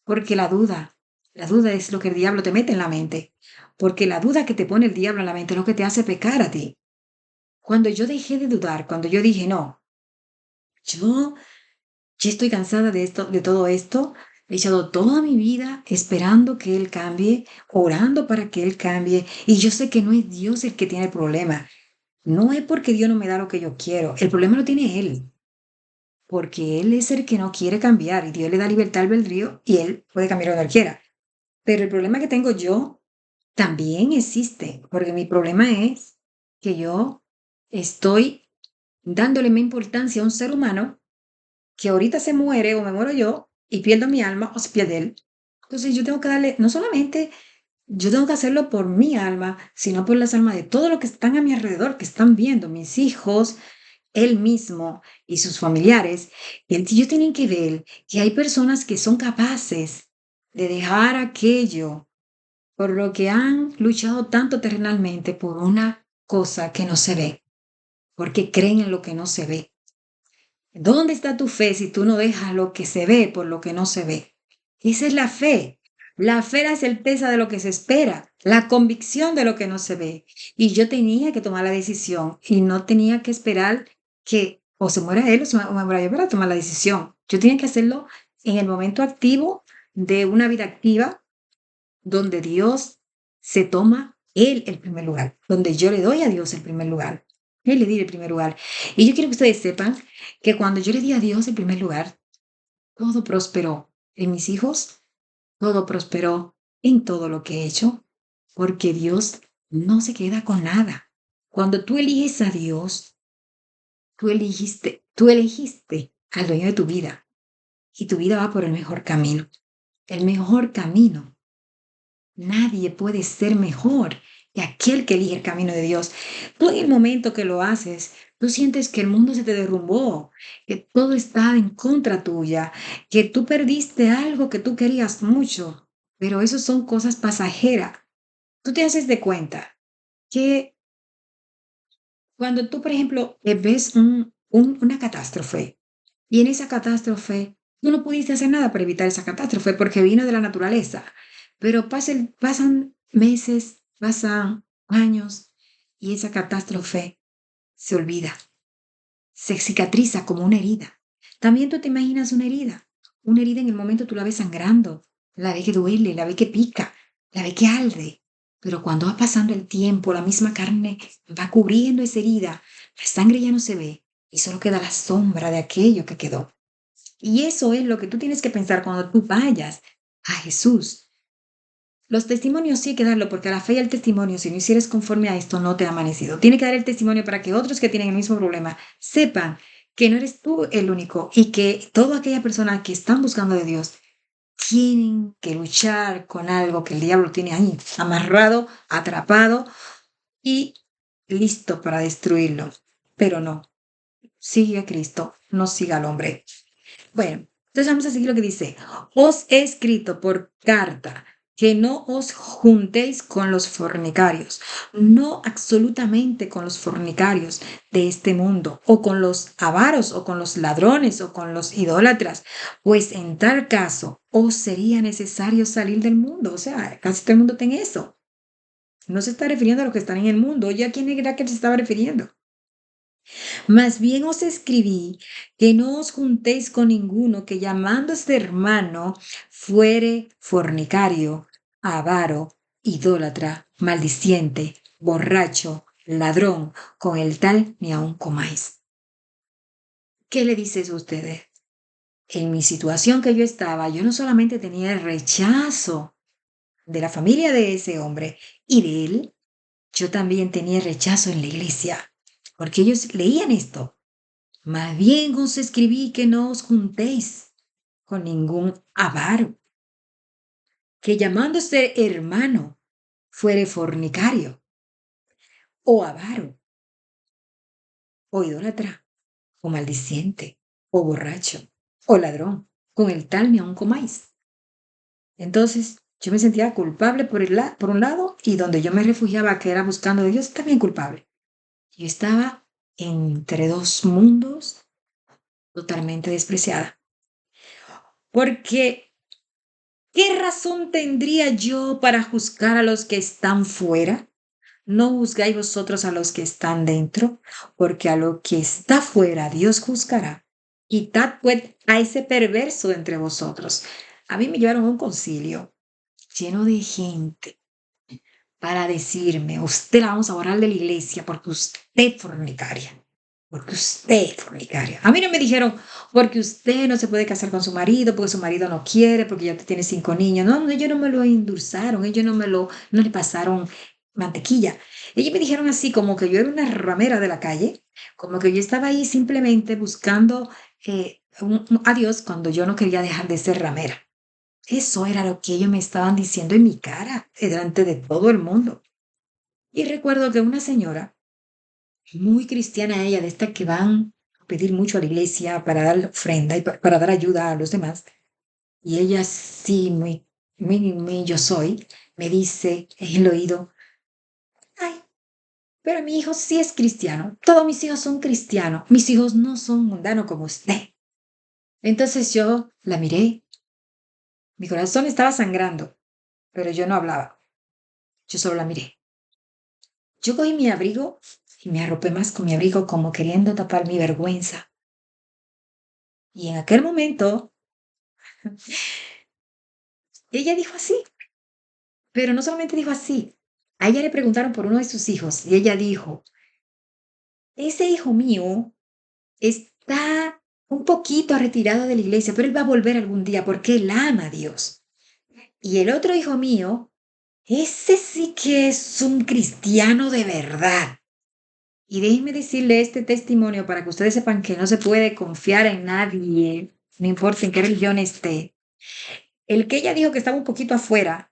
porque la duda es lo que el diablo te mete en la mente, porque la duda que te pone el diablo en la mente es lo que te hace pecar a ti. Cuando yo dejé de dudar, cuando yo dije, no, yo ya estoy cansada de esto, de todo esto, he echado toda mi vida esperando que él cambie, orando para que él cambie, y yo sé que no es Dios el que tiene el problema. No es porque Dios no me da lo que yo quiero, el problema lo tiene él, porque él es el que no quiere cambiar y Dios le da libertad al albedrío y él puede cambiar cuando él quiera. Pero el problema que tengo yo también existe, porque mi problema es que yo estoy dándole más importancia a un ser humano que ahorita se muere o me muero yo y pierdo mi alma o se pierde él. Entonces yo tengo que darle, no solamente yo tengo que hacerlo por mi alma, sino por las almas de todos los que están a mi alrededor, que están viendo, mis hijos, él mismo y sus familiares. Y ellos tienen que ver que hay personas que son capaces de dejar aquello por lo que han luchado tanto terrenalmente por una cosa que no se ve, porque creen en lo que no se ve. ¿Dónde está tu fe si tú no dejas lo que se ve por lo que no se ve? Esa es la fe. La fe es la certeza de lo que se espera, la convicción de lo que no se ve. Y yo tenía que tomar la decisión y no tenía que esperar que o se muera él o me muera yo para tomar la decisión. Yo tenía que hacerlo en el momento activo de una vida activa donde Dios se toma Él el primer lugar, donde yo le doy a Dios el primer lugar. Él le di el primer lugar. Y yo quiero que ustedes sepan que cuando yo le di a Dios el primer lugar, todo prosperó en mis hijos, todo prosperó en todo lo que he hecho, porque Dios no se queda con nada. Cuando tú eliges a Dios, tú elegiste al dueño de tu vida y tu vida va por el mejor camino. El mejor camino. Nadie puede ser mejor que aquel que elige el camino de Dios. Tú en el momento que lo haces, tú sientes que el mundo se te derrumbó, que todo está en contra tuya, que tú perdiste algo que tú querías mucho, pero eso son cosas pasajeras. Tú te haces de cuenta que cuando tú, por ejemplo, ves una catástrofe y en esa catástrofe tú no pudiste hacer nada para evitar esa catástrofe porque vino de la naturaleza, pero pasan meses, pasan años y esa catástrofe se olvida, se cicatriza como una herida. También tú te imaginas una herida en el momento tú la ves sangrando, la ves que duele, la ves que pica, la ves que arde, pero cuando va pasando el tiempo, la misma carne va cubriendo esa herida, la sangre ya no se ve y solo queda la sombra de aquello que quedó. Y eso es lo que tú tienes que pensar cuando tú vayas a Jesús. Los testimonios sí hay que darlo, porque a la fe y al testimonio, si no hicieres conforme a esto, no te ha amanecido. Tiene que dar el testimonio para que otros que tienen el mismo problema sepan que no eres tú el único y que toda aquella persona que están buscando de Dios tienen que luchar con algo que el diablo tiene ahí amarrado, atrapado y listo para destruirlo. Pero no, sigue a Cristo, no siga al hombre. Bueno, entonces vamos a seguir lo que dice. Os he escrito por carta que no os juntéis con los fornicarios, no absolutamente con los fornicarios de este mundo, o con los avaros, o con los ladrones, o con los idólatras, pues en tal caso os sería necesario salir del mundo. O sea, casi todo el mundo tiene eso. No se está refiriendo a los que están en el mundo. ¿Ya quién era que se estaba refiriendo? Más bien os escribí que no os juntéis con ninguno que llamándose hermano fuere fornicario, avaro, idólatra, maldiciente, borracho, ladrón, con el tal ni aun comáis. ¿Qué le dices a ustedes? En mi situación que yo estaba, yo no solamente tenía el rechazo de la familia de ese hombre y de él, yo también tenía rechazo en la iglesia, porque ellos leían esto. Más bien os escribí que no os juntéis con ningún avaro, que llamándose hermano fuere fornicario, o avaro, o idólatra, o maldiciente, o borracho, o ladrón. Con el tal ni aun comáis. Entonces, yo me sentía culpable por un lado, y donde yo me refugiaba, que era buscando a Dios, también culpable. Yo estaba entre dos mundos totalmente despreciada. Porque, ¿qué razón tendría yo para juzgar a los que están fuera? No juzgáis vosotros a los que están dentro, porque a lo que está fuera Dios juzgará. Quitad pues a ese perverso de entre vosotros. A mí me llevaron a un concilio lleno de gente para decirme, usted la vamos a borrar de la iglesia porque usted es fornicaria. Porque usted es fornicaria. A mí no me dijeron, porque usted no se puede casar con su marido, porque su marido no quiere, porque ya tiene 5 niños. No, no, ellos no me lo endulzaron, ellos no le pasaron mantequilla. Ellos me dijeron así, como que yo era una ramera de la calle, como que yo estaba ahí simplemente buscando a Dios cuando yo no quería dejar de ser ramera. Eso era lo que ellos me estaban diciendo en mi cara, delante de todo el mundo. Y recuerdo que una señora, muy cristiana ella, de estas que van a pedir mucho a la iglesia para dar ofrenda y para dar ayuda a los demás, y ella sí, muy yo soy, me dice en el oído, ay, pero mi hijo sí es cristiano, todos mis hijos son cristianos, mis hijos no son mundanos como usted. Entonces yo la miré, mi corazón estaba sangrando, pero yo no hablaba, yo solo la miré. Yo cogí mi abrigo y me arropé más con mi abrigo como queriendo tapar mi vergüenza. Y en aquel momento, ella dijo así, pero no solamente dijo así. A ella le preguntaron por uno de sus hijos y ella dijo, ese hijo mío está un poquito retirado de la iglesia, pero él va a volver algún día porque él ama a Dios. Y el otro hijo mío, ese sí que es un cristiano de verdad. Y déjenme decirle este testimonio para que ustedes sepan que no se puede confiar en nadie, no importa en qué religión esté. El que ella dijo que estaba un poquito afuera,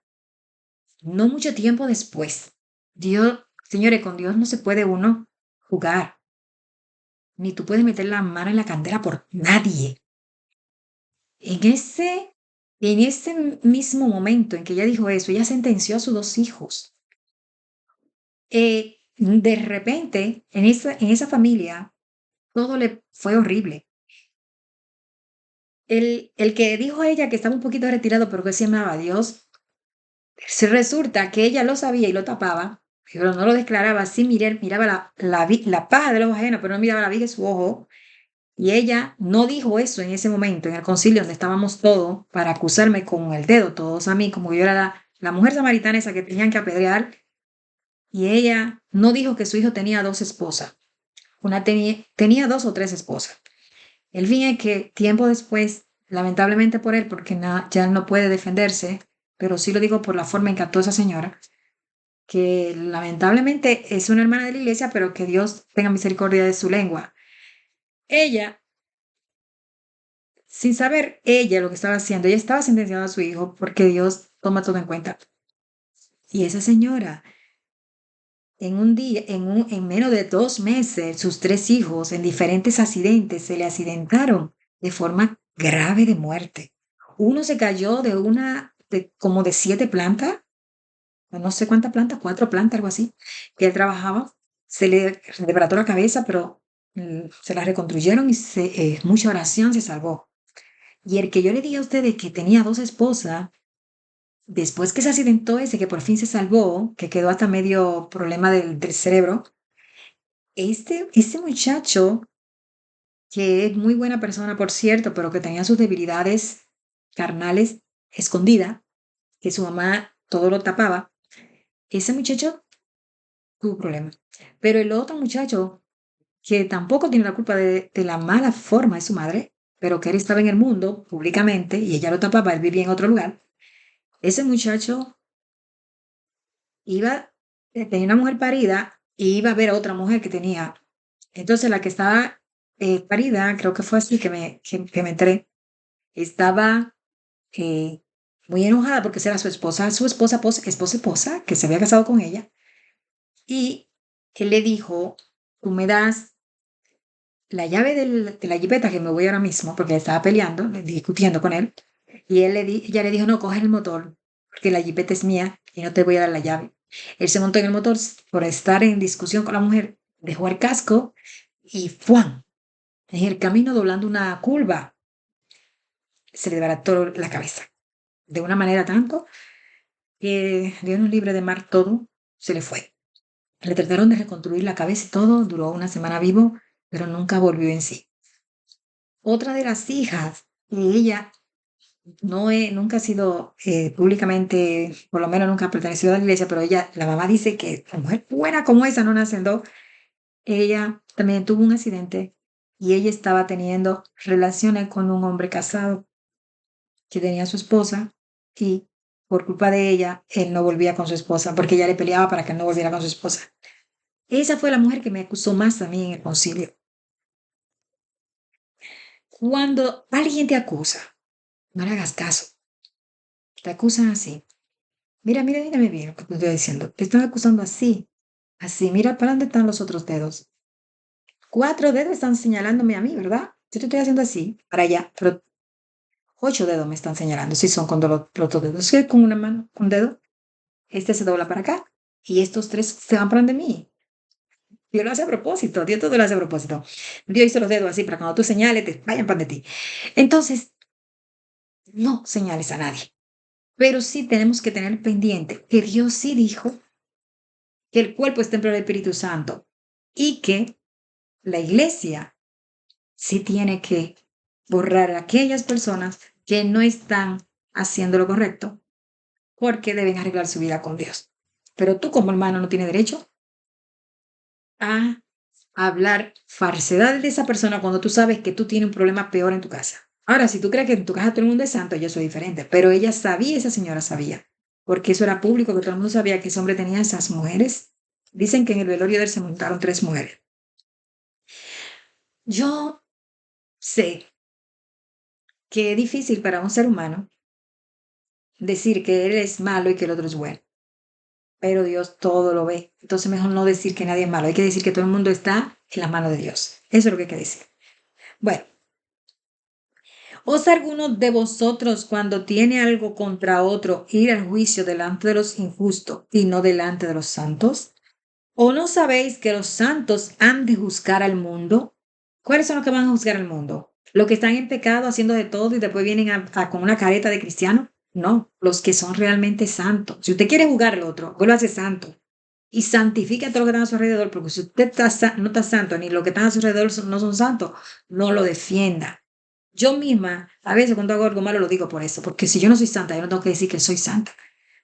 no mucho tiempo después. Dios, señores, con Dios no se puede uno jugar, ni tú puedes meter la mano en la candela por nadie. En ese mismo momento en que ella dijo eso, ella sentenció a sus dos hijos. De repente, en esa familia, todo le fue horrible. El que dijo a ella que estaba un poquito retirado, pero que sí amaba a Dios, se resulta que ella lo sabía y lo tapaba, pero no lo declaraba. Así miraba la paja de los ojos ajenos, pero no miraba la viga de su ojo. Y ella no dijo eso en ese momento, en el concilio donde estábamos todos, para acusarme con el dedo, todos a mí, como que yo era la mujer samaritana esa que tenían que apedrear. Y ella no dijo que su hijo tenía dos esposas. Tenía dos o tres esposas. El fin es que tiempo después, lamentablemente por él, porque ya no puede defenderse, pero sí lo digo por la forma en que actuó esa señora, que lamentablemente es una hermana de la iglesia, pero que Dios tenga misericordia de su lengua. Ella, sin saber ella lo que estaba haciendo, ella estaba sentenciando a su hijo porque Dios toma todo en cuenta. Y esa señora, en un día, en menos de 2 meses, sus tres hijos en diferentes accidentes se le accidentaron de forma grave de muerte. Uno se cayó como de 7 plantas, no sé cuántas plantas, 4 plantas, algo así, que él trabajaba. Se le desbarató la cabeza, pero se la reconstruyeron y mucha oración se salvó. Y el que yo le dije a ustedes que tenía dos esposas, después que se accidentó ese, que por fin se salvó, que quedó hasta medio problema del cerebro, este muchacho, que es muy buena persona, por cierto, pero que tenía sus debilidades carnales escondidas, que su mamá todo lo tapaba, ese muchacho tuvo problemas. Pero el otro muchacho, que tampoco tiene la culpa de la mala forma de su madre, pero que él estaba en el mundo públicamente y ella lo tapaba, él vivía en otro lugar, ese muchacho tenía una mujer parida y iba a ver a otra mujer que tenía. Entonces la que estaba Farida, creo que fue así que me enteré, estaba muy enojada porque esa era su esposa, que se había casado con ella, y él le dijo, tú me das la llave de la jipeta que me voy ahora mismo, porque estaba peleando, discutiendo con él, y ella le dijo, no, coge el motor, porque la jipeta es mía y no te voy a dar la llave. Él se montó en el motor por estar en discusión con la mujer, dejó el casco y ¡fuan! En el camino doblando una curva, se le desbarató la cabeza. De una manera tanto que Dios nos libre de mar todo, se le fue. Le trataron de reconstruir la cabeza y todo, duró una semana vivo, pero nunca volvió en sí. Otra de las hijas, ella nunca ha sido públicamente, por lo menos nunca ha pertenecido a la iglesia, pero ella, la mamá dice que la mujer buena como esa no nace en dos. Ella también tuvo un accidente y ella estaba teniendo relaciones con un hombre casado que tenía a su esposa y por culpa de ella, él no volvía con su esposa porque ella le peleaba para que él no volviera con su esposa. Esa fue la mujer que me acusó más a mí en el concilio. Cuando alguien te acusa, no le hagas caso. Te acusan así. Mira, mira, mírame bien lo que te estoy diciendo. Te están acusando así. Así, mira, ¿para dónde están los otros dedos? 4 dedos están señalándome a mí, ¿verdad? Yo te estoy haciendo así, para allá, pero 8 dedos me están señalando. Si son con los otros dedos. Es que con una mano, un dedo, este se dobla para acá y estos tres se van para de mí. Dios lo hace a propósito, Dios todo lo hace a propósito. Dios hizo los dedos así para cuando tú señales, te vayan para de ti. Entonces, no señales a nadie. Pero sí tenemos que tener pendiente que Dios sí dijo que el cuerpo es templo del Espíritu Santo y que la iglesia sí tiene que borrar a aquellas personas que no están haciendo lo correcto porque deben arreglar su vida con Dios. Pero tú como hermano no tienes derecho a hablar falsedades de esa persona cuando tú sabes que tú tienes un problema peor en tu casa. Ahora, si tú crees que en tu casa todo el mundo es santo, yo soy diferente, pero ella sabía, esa señora sabía, porque eso era público, que todo el mundo sabía que ese hombre tenía esas mujeres. Dicen que en el velorio de él se montaron 3 mujeres. Yo sé que es difícil para un ser humano decir que él es malo y que el otro es bueno, pero Dios todo lo ve. Entonces mejor no decir que nadie es malo, hay que decir que todo el mundo está en las manos de Dios. Eso es lo que hay que decir. Bueno, ¿os alguno de vosotros cuando tiene algo contra otro ir al juicio delante de los injustos y no delante de los santos? ¿O no sabéis que los santos han de juzgar al mundo? ¿Cuáles son los que van a juzgar al mundo? ¿Los que están en pecado haciendo de todo y después vienen con una careta de cristiano? No, los que son realmente santos. Si usted quiere juzgar al otro, vuelva a ser santo. Y santifique a todos los que están a su alrededor, porque si usted no está santo, ni los que están a su alrededor no son santos, no lo defienda. Yo misma, a veces cuando hago algo malo lo digo por eso, porque si yo no soy santa, yo no tengo que decir que soy santa,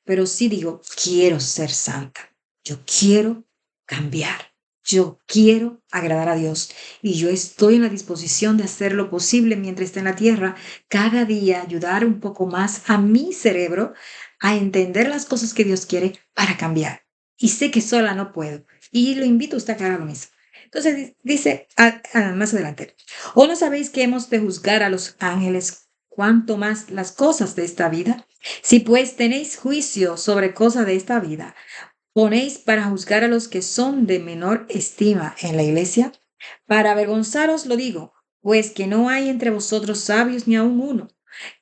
pero sí digo, quiero ser santa, yo quiero cambiar, yo quiero agradar a Dios y yo estoy en la disposición de hacer lo posible mientras esté en la tierra, cada día ayudar un poco más a mi cerebro a entender las cosas que Dios quiere para cambiar. Y sé que sola no puedo y lo invito a usted a que haga lo mismo. Entonces dice más adelante, ¿o no sabéis que hemos de juzgar a los ángeles cuanto más las cosas de esta vida? Si pues tenéis juicio sobre cosas de esta vida, ponéis para juzgar a los que son de menor estima en la iglesia. Para avergonzaros lo digo, pues que no hay entre vosotros sabios ni aun uno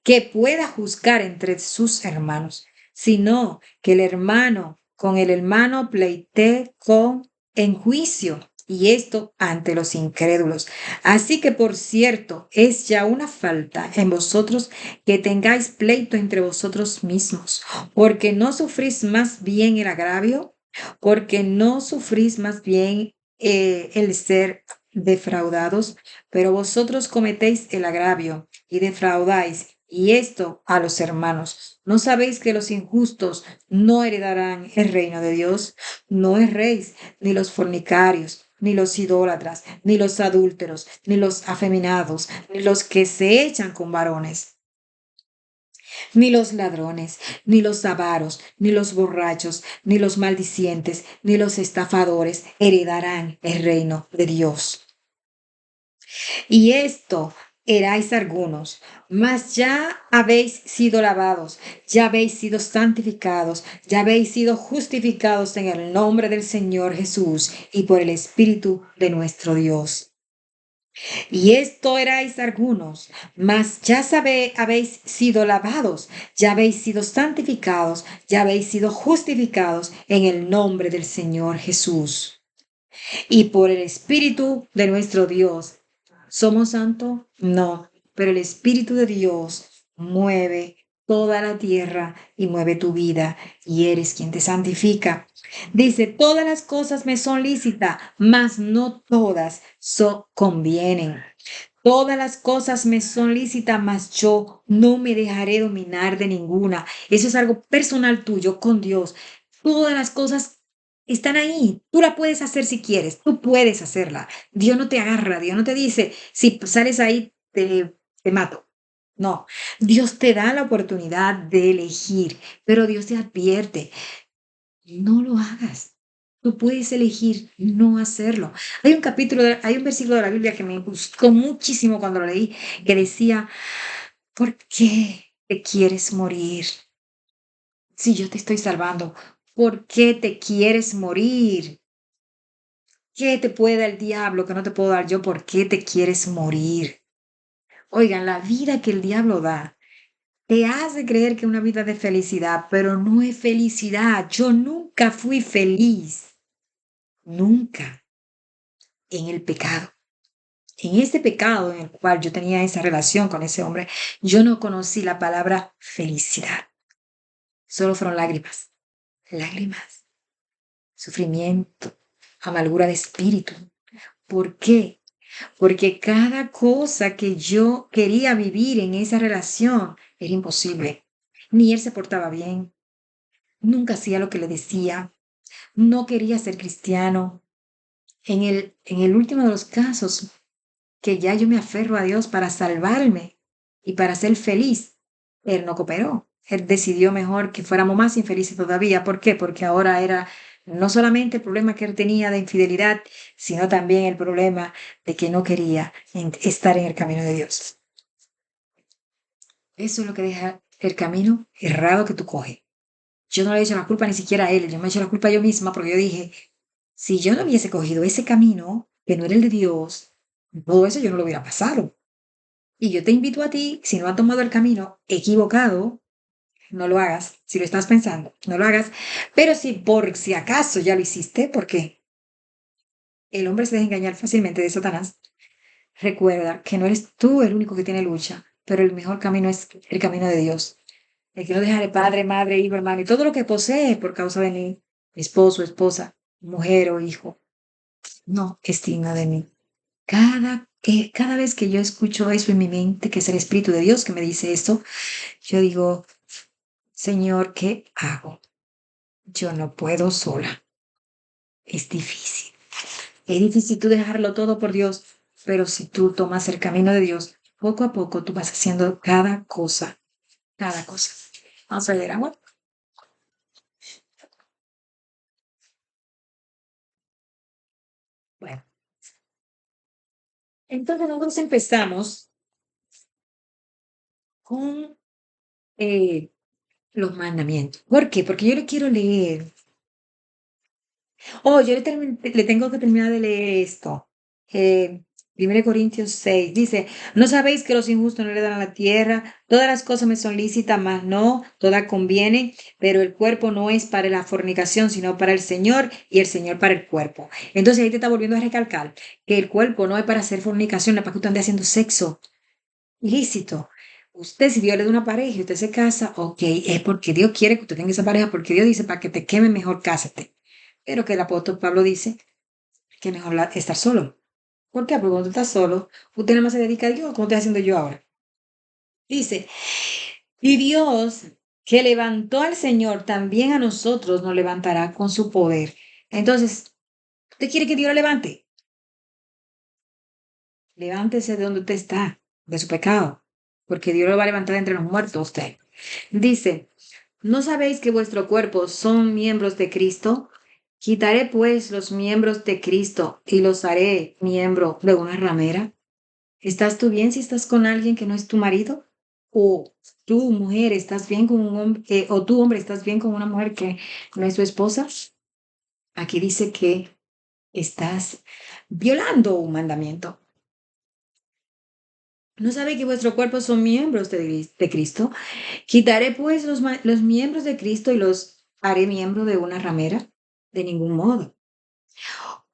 que pueda juzgar entre sus hermanos, sino que el hermano con el hermano pleitee con en juicio, y esto ante los incrédulos. Así que, por cierto, es ya una falta en vosotros que tengáis pleito entre vosotros mismos, porque no sufrís más bien el agravio, porque no sufrís más bien el ser defraudados, pero vosotros cometéis el agravio y defraudáis, y esto a los hermanos. ¿No sabéis que los injustos no heredarán el reino de Dios? No erréis, ni los fornicarios, ni los idólatras, ni los adúlteros, ni los afeminados, ni los que se echan con varones, ni los ladrones, ni los avaros, ni los borrachos, ni los maldicientes, ni los estafadores heredarán el reino de Dios. Y esto erais algunos, mas ya habéis sido lavados, ya habéis sido santificados, ya habéis sido justificados en el nombre del Señor Jesús y por el Espíritu de nuestro Dios. Y esto erais algunos, mas ya habéis sido lavados, ya habéis sido santificados, ya habéis sido justificados en el nombre del Señor Jesús y por el Espíritu de nuestro Dios. ¿Somos santos? No, pero el Espíritu de Dios mueve toda la tierra y mueve tu vida y eres quien te santifica. Dice, todas las cosas me son lícitas, mas no todas convienen. Todas las cosas me son lícitas, mas yo no me dejaré dominar de ninguna. Eso es algo personal tuyo con Dios. Todas las cosas están ahí. Tú la puedes hacer si quieres. Tú puedes hacerla. Dios no te agarra. Dios no te dice, si sales ahí, te mato. No, Dios te da la oportunidad de elegir, pero Dios te advierte, no lo hagas. Tú puedes elegir no hacerlo. Hay un versículo de la Biblia que me gustó muchísimo cuando lo leí, que decía, ¿por qué te quieres morir si yo te estoy salvando? ¿Por qué te quieres morir? ¿Qué te puede dar el diablo que no te puedo dar yo? ¿Por qué te quieres morir? Oigan, la vida que el diablo da te hace creer que es una vida de felicidad, pero no es felicidad. Yo nunca fui feliz, nunca, en el pecado. En este pecado en el cual yo tenía esa relación con ese hombre, yo no conocí la palabra felicidad. Solo fueron lágrimas, lágrimas, sufrimiento, amargura de espíritu. ¿Por qué? Porque cada cosa que yo quería vivir en esa relación era imposible. Ni él se portaba bien, nunca hacía lo que le decía, no quería ser cristiano. En el último de los casos, que ya yo me aferro a Dios para salvarme y para ser feliz, él no cooperó. Él decidió mejor que fuéramos más infelices todavía. ¿Por qué? Porque ahora era no solamente el problema que él tenía de infidelidad, sino también el problema de que no quería estar en el camino de Dios. Eso es lo que deja el camino errado que tú coges. Yo no le he hecho la culpa ni siquiera a él, yo me he hecho la culpa yo misma porque yo dije, si yo no hubiese cogido ese camino que no era el de Dios, todo eso yo no lo hubiera pasado. Y yo te invito a ti, si no has tomado el camino equivocado, no lo hagas. Si lo estás pensando, no lo hagas. Pero si por si acaso ya lo hiciste, porque el hombre se deja engañar fácilmente de Satanás, recuerda que no eres tú el único que tiene lucha, pero el mejor camino es el camino de Dios. El que no deja de padre, madre, hijo, hermano y todo lo que posee por causa de mí, esposo, esposa, mujer o hijo, no es digno de mí. Cada vez que yo escucho eso en mi mente, que es el Espíritu de Dios que me dice esto, yo digo, Señor, ¿qué hago? Yo no puedo sola. Es difícil. Es difícil tú dejarlo todo por Dios, pero si tú tomas el camino de Dios, poco a poco tú vas haciendo cada cosa, cada cosa. Vamos a leer agua. Bueno, entonces nosotros empezamos con los mandamientos. ¿Por qué? Porque yo le quiero leer. Oh, yo le tengo que terminar de leer esto. 1 Corintios 6 dice, ¿no sabéis que los injustos no le dan a la tierra? Todas las cosas me son lícitas, mas no, todas convienen, pero el cuerpo no es para la fornicación, sino para el Señor y el Señor para el cuerpo. Entonces ahí te está volviendo a recalcar que el cuerpo no es para hacer fornicación, no es para que usted ande haciendo sexo ilícito. Usted, si Dios le da una pareja y usted se casa, ok, es porque Dios quiere que usted tenga esa pareja, porque Dios dice, para que te queme mejor, cásate. Pero que el apóstol Pablo dice que mejor estar solo. ¿Por qué? Porque cuando estás solo, usted nada más se dedica a Dios, como estoy haciendo yo ahora. Dice, y Dios que levantó al Señor, también a nosotros nos levantará con su poder. Entonces, ¿usted quiere que Dios lo levante? Levántese de donde usted está, de su pecado, porque Dios lo va a levantar entre los muertos a usted. Dice, ¿no sabéis que vuestro cuerpo son miembros de Cristo? Quitaré pues los miembros de Cristo y los haré miembro de una ramera. ¿Estás tú bien si estás con alguien que no es tu marido? ¿O tú, mujer, estás bien con un hombre, o tú, hombre, estás bien con una mujer que no es tu esposa? Aquí dice que estás violando un mandamiento. ¿No sabe que vuestros cuerpos son miembros de Cristo? Quitaré pues los miembros de Cristo y los haré miembro de una ramera. De ningún modo.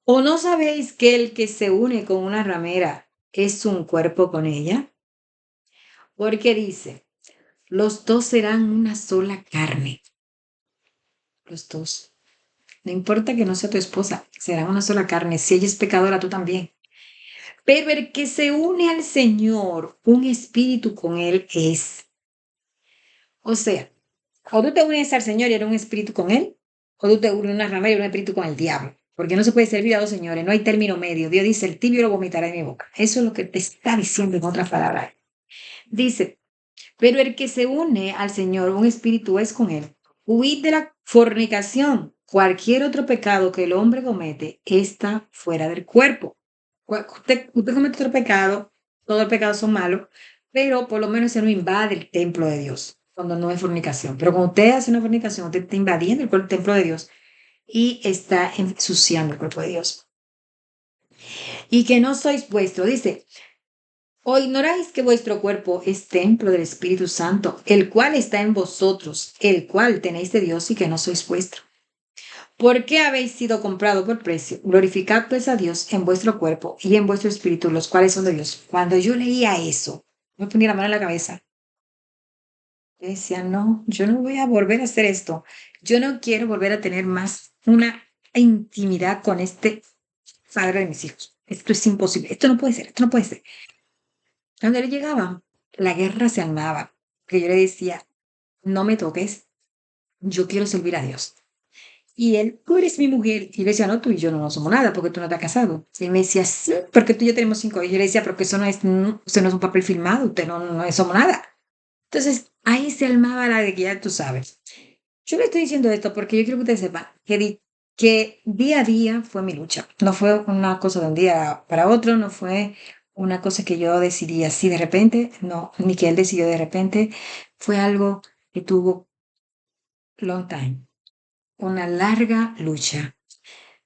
¿O no sabéis que el que se une con una ramera es un cuerpo con ella? Porque dice, los dos serán una sola carne. Los dos. No importa que no sea tu esposa, serán una sola carne. Si ella es pecadora, tú también. Pero el que se une al Señor, un espíritu con él es. O sea, o tú te unes al Señor y eres un espíritu con él, o tú te unes a una ramera y eres un espíritu con el diablo. Porque no se puede servir a dos señores, no hay término medio. Dios dice, el tibio lo vomitará de mi boca. Eso es lo que te está diciendo en otras palabras. Dice, pero el que se une al Señor, un espíritu es con él. Huid de la fornicación. Cualquier otro pecado que el hombre comete está fuera del cuerpo. Usted comete otro pecado, todos los pecados son malos, pero por lo menos se no invade el templo de Dios cuando no es fornicación. Pero cuando usted hace una fornicación, usted está invadiendo el templo de Dios y está ensuciando el cuerpo de Dios. Y que no sois vuestro, dice, ¿o ignoráis que vuestro cuerpo es templo del Espíritu Santo, el cual está en vosotros, el cual tenéis de Dios y que no sois vuestro? ¿Por qué habéis sido comprado por precio? Glorificad pues a Dios en vuestro cuerpo y en vuestro espíritu, los cuales son de Dios. Cuando yo leía eso, me ponía la mano en la cabeza. Yo decía, no, yo no voy a volver a hacer esto. Yo no quiero volver a tener más una intimidad con este padre de mis hijos. Esto es imposible. Esto no puede ser. Esto no puede ser. Cuando él llegaba, la guerra se armaba. Que yo le decía, no me toques. Yo quiero servir a Dios. Y él, tú eres mi mujer. Y yo le decía, no, tú y yo no somos nada porque tú no te has casado. Y él me decía, sí, porque tú y yo tenemos 5 hijos. Y yo le decía, pero que eso no es, usted no es un papel firmado, usted no somos nada. Entonces, ahí se armaba la de que ya tú sabes. Yo le estoy diciendo esto porque yo quiero que ustedes sepan que día a día fue mi lucha. No fue una cosa de un día para otro, no fue una cosa que yo decidí así de repente, no, ni que él decidió de repente. Fue algo que tuvo long time, una larga lucha.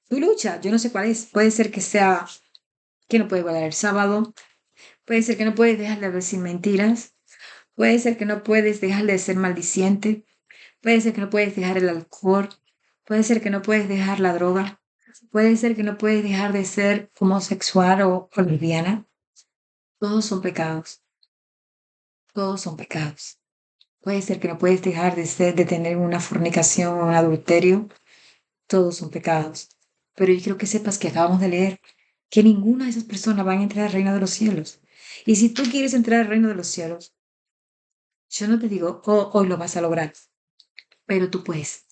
Tu lucha, yo no sé cuál es. Puede ser que sea que no puedes guardar el sábado, puede ser que no puedes dejar de decir mentiras, puede ser que no puedes dejar de ser maldiciente, puede ser que no puedes dejar el alcohol, puede ser que no puedes dejar la droga, puede ser que no puedes dejar de ser homosexual o lesbiana. Todos son pecados, todos son pecados. Puede ser que no puedes dejar de tener una fornicación o un adulterio. Todos son pecados. Pero yo quiero que sepas que acabamos de leer que ninguna de esas personas van a entrar al reino de los cielos. Y si tú quieres entrar al reino de los cielos, yo no te digo, oh, hoy lo vas a lograr, pero tú puedes.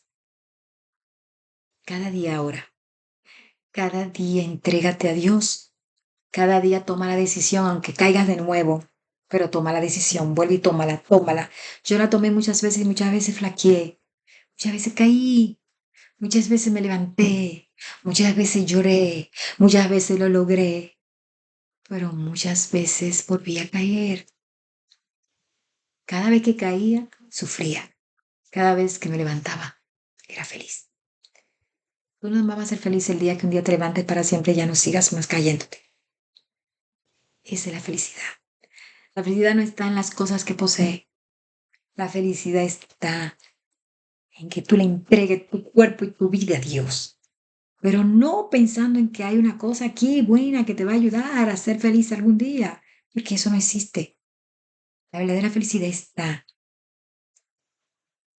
Cada día ahora, cada día entrégate a Dios. Cada día toma la decisión, aunque caigas de nuevo, pero toma la decisión, vuelve y tómala, tómala. Yo la tomé muchas veces flaqueé, muchas veces caí, muchas veces me levanté, muchas veces lloré, muchas veces lo logré, pero muchas veces volví a caer. Cada vez que caía, sufría. Cada vez que me levantaba, era feliz. Tú no vas a ser feliz el día que un día te levantes para siempre y ya no sigas más cayéndote. Esa es la felicidad. La felicidad no está en las cosas que posee. La felicidad está en que tú le entregues tu cuerpo y tu vida a Dios, pero no pensando en que hay una cosa aquí buena que te va a ayudar a ser feliz algún día, porque eso no existe. La verdadera felicidad está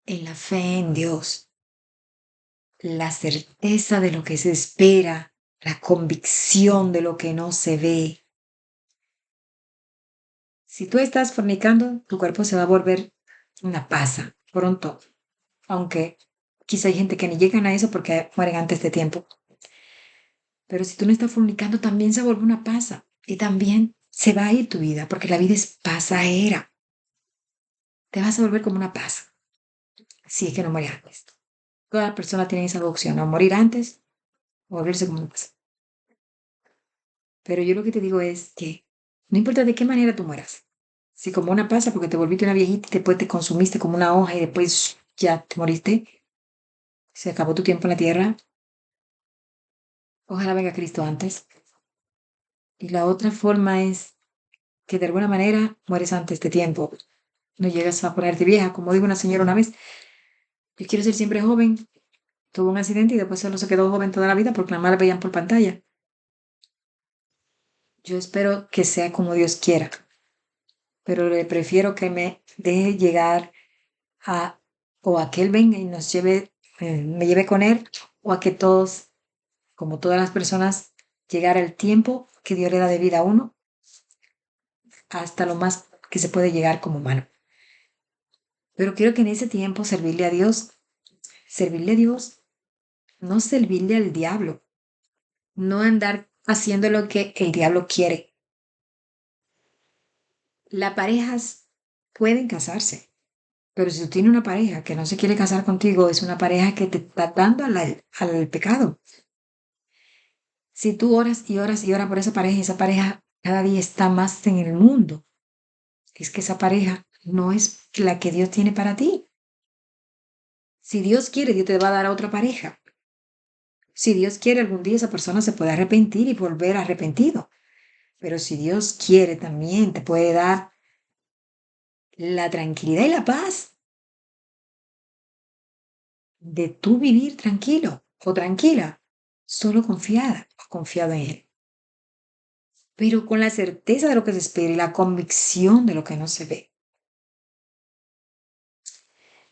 en la fe en Dios, la certeza de lo que se espera, la convicción de lo que no se ve. Si tú estás fornicando, tu cuerpo se va a volver una pasa pronto, aunque quizá hay gente que ni llegan a eso porque mueren antes de tiempo. Pero si tú no estás fornicando, también se vuelve una pasa y también se va a ir tu vida porque la vida es pasajera. Te vas a volver como una pasa si es que no mueres antes. Toda persona tiene esa opción, o morir antes o volverse como una pasa. Pero yo lo que te digo es que No importa de qué manera tú mueras. Si como una pasa porque te volviste una viejita y después te consumiste como una hoja y después ya te moriste, se acabó tu tiempo en la tierra, ojalá venga Cristo antes. Y la otra forma es que de alguna manera mueres antes de tiempo. No llegas a ponerte vieja. Como dijo una señora una vez, yo quiero ser siempre joven. Tuvo un accidente y después solo se quedó joven toda la vida porque nada más la veían por pantalla. Yo espero que sea como Dios quiera, pero le prefiero que me deje llegar a, o a que Él venga y nos lleve, me lleve con Él, o a que todos, como todas las personas, llegar al tiempo que Dios le da de vida a uno, hasta lo más que se puede llegar como humano. Pero quiero que en ese tiempo servirle a Dios, no servirle al diablo, no andar haciendo lo que el diablo quiere. Las parejas pueden casarse, pero si tú tienes una pareja que no se quiere casar contigo, es una pareja que te está dando al pecado. Si tú oras y oras y oras por esa pareja y esa pareja cada día está más en el mundo, es que esa pareja no es la que Dios tiene para ti. Si Dios quiere, Dios te va a dar a otra pareja. Si Dios quiere, algún día esa persona se puede arrepentir y volver arrepentido. Pero si Dios quiere, también te puede dar la tranquilidad y la paz de tú vivir tranquilo o tranquila, solo confiada o confiado en Él. Pero con la certeza de lo que se espera y la convicción de lo que no se ve.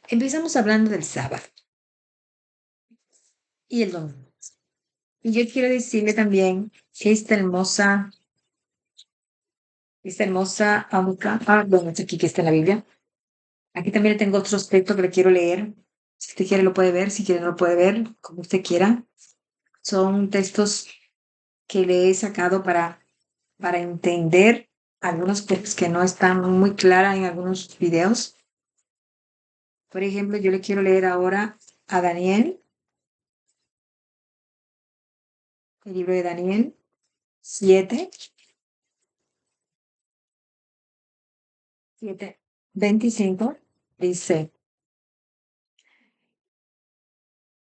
Empezamos hablando del sábado y el domingo. Y yo quiero decirle también esta hermosa, bueno, es aquí que está en la Biblia. Aquí también tengo otro aspecto que le quiero leer. Si usted quiere lo puede ver, si quiere no lo puede ver, como usted quiera. Son textos que le he sacado para entender algunas cosas que no están muy claras en algunos videos. Por ejemplo, yo le quiero leer ahora a Daniel, el libro de Daniel 7, 7, 25, dice,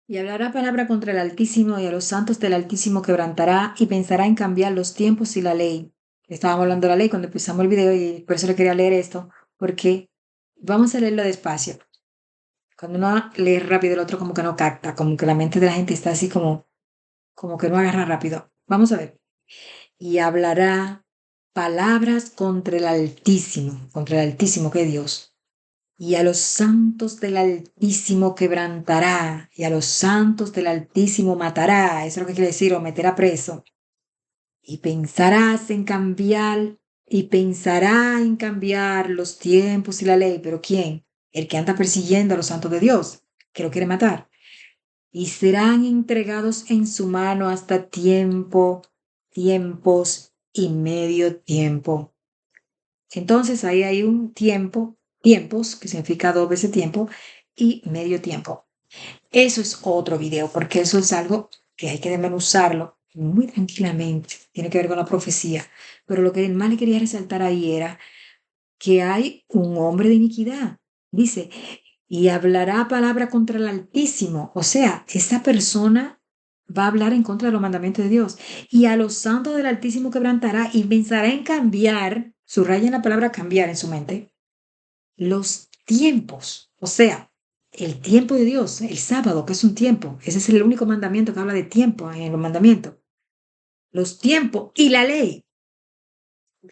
y hablará palabra contra el Altísimo y a los santos del Altísimo quebrantará y pensará en cambiar los tiempos y la ley. Estábamos hablando de la ley cuando empezamos el video y por eso le quería leer esto, porque vamos a leerlo despacio. Cuando uno lee rápido, el otro como que no capta, como que la mente de la gente está así como que no agarra rápido. Vamos a ver. Y hablará palabras contra el Altísimo que es Dios. Y a los santos del Altísimo quebrantará, y a los santos del Altísimo matará. Eso es lo que quiere decir, o meterá preso. Y pensarás en cambiar, y pensará en cambiar los tiempos y la ley. ¿Pero quién? El que anda persiguiendo a los santos de Dios, que lo quiere matar. Y serán entregados en su mano hasta tiempos y medio tiempo. Entonces ahí hay un tiempos, que significa dos veces tiempo, y medio tiempo. Eso es otro video, porque eso es algo que hay que desmenuzarlo muy tranquilamente. Tiene que ver con la profecía. Pero lo que más le quería resaltar ahí era que hay un hombre de iniquidad. Dice, y hablará palabra contra el Altísimo. O sea, esa persona va a hablar en contra de los mandamientos de Dios. Y a los santos del Altísimo quebrantará y pensará en cambiar, subrayen la palabra cambiar en su mente, los tiempos. O sea, el tiempo de Dios, el sábado, que es un tiempo. Ese es el único mandamiento que habla de tiempo en los mandamientos. Los tiempos y la ley.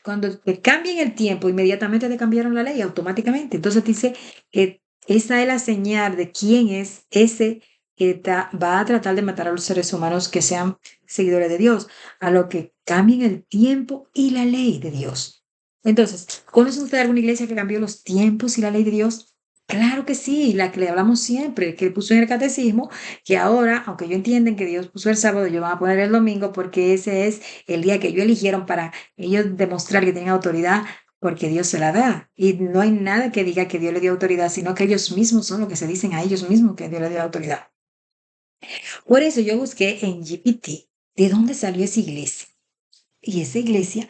Cuando te cambien el tiempo, inmediatamente te cambiaron la ley automáticamente. Entonces dice que esa es la señal de quién es ese que va a tratar de matar a los seres humanos que sean seguidores de Dios, a lo que cambien el tiempo y la ley de Dios. Entonces, ¿conoce usted alguna iglesia que cambió los tiempos y la ley de Dios? Claro que sí, la que le hablamos siempre, que puso en el catecismo, que ahora, aunque ellos entienden que Dios puso el sábado, ellos van a poner el domingo porque ese es el día que ellos eligieron para ellos demostrar que tienen autoridad porque Dios se la da. Y no hay nada que diga que Dios le dio autoridad, sino que ellos mismos son los que se dicen a ellos mismos que Dios le dio autoridad. Por eso yo busqué en GPT de dónde salió esa iglesia. Y esa iglesia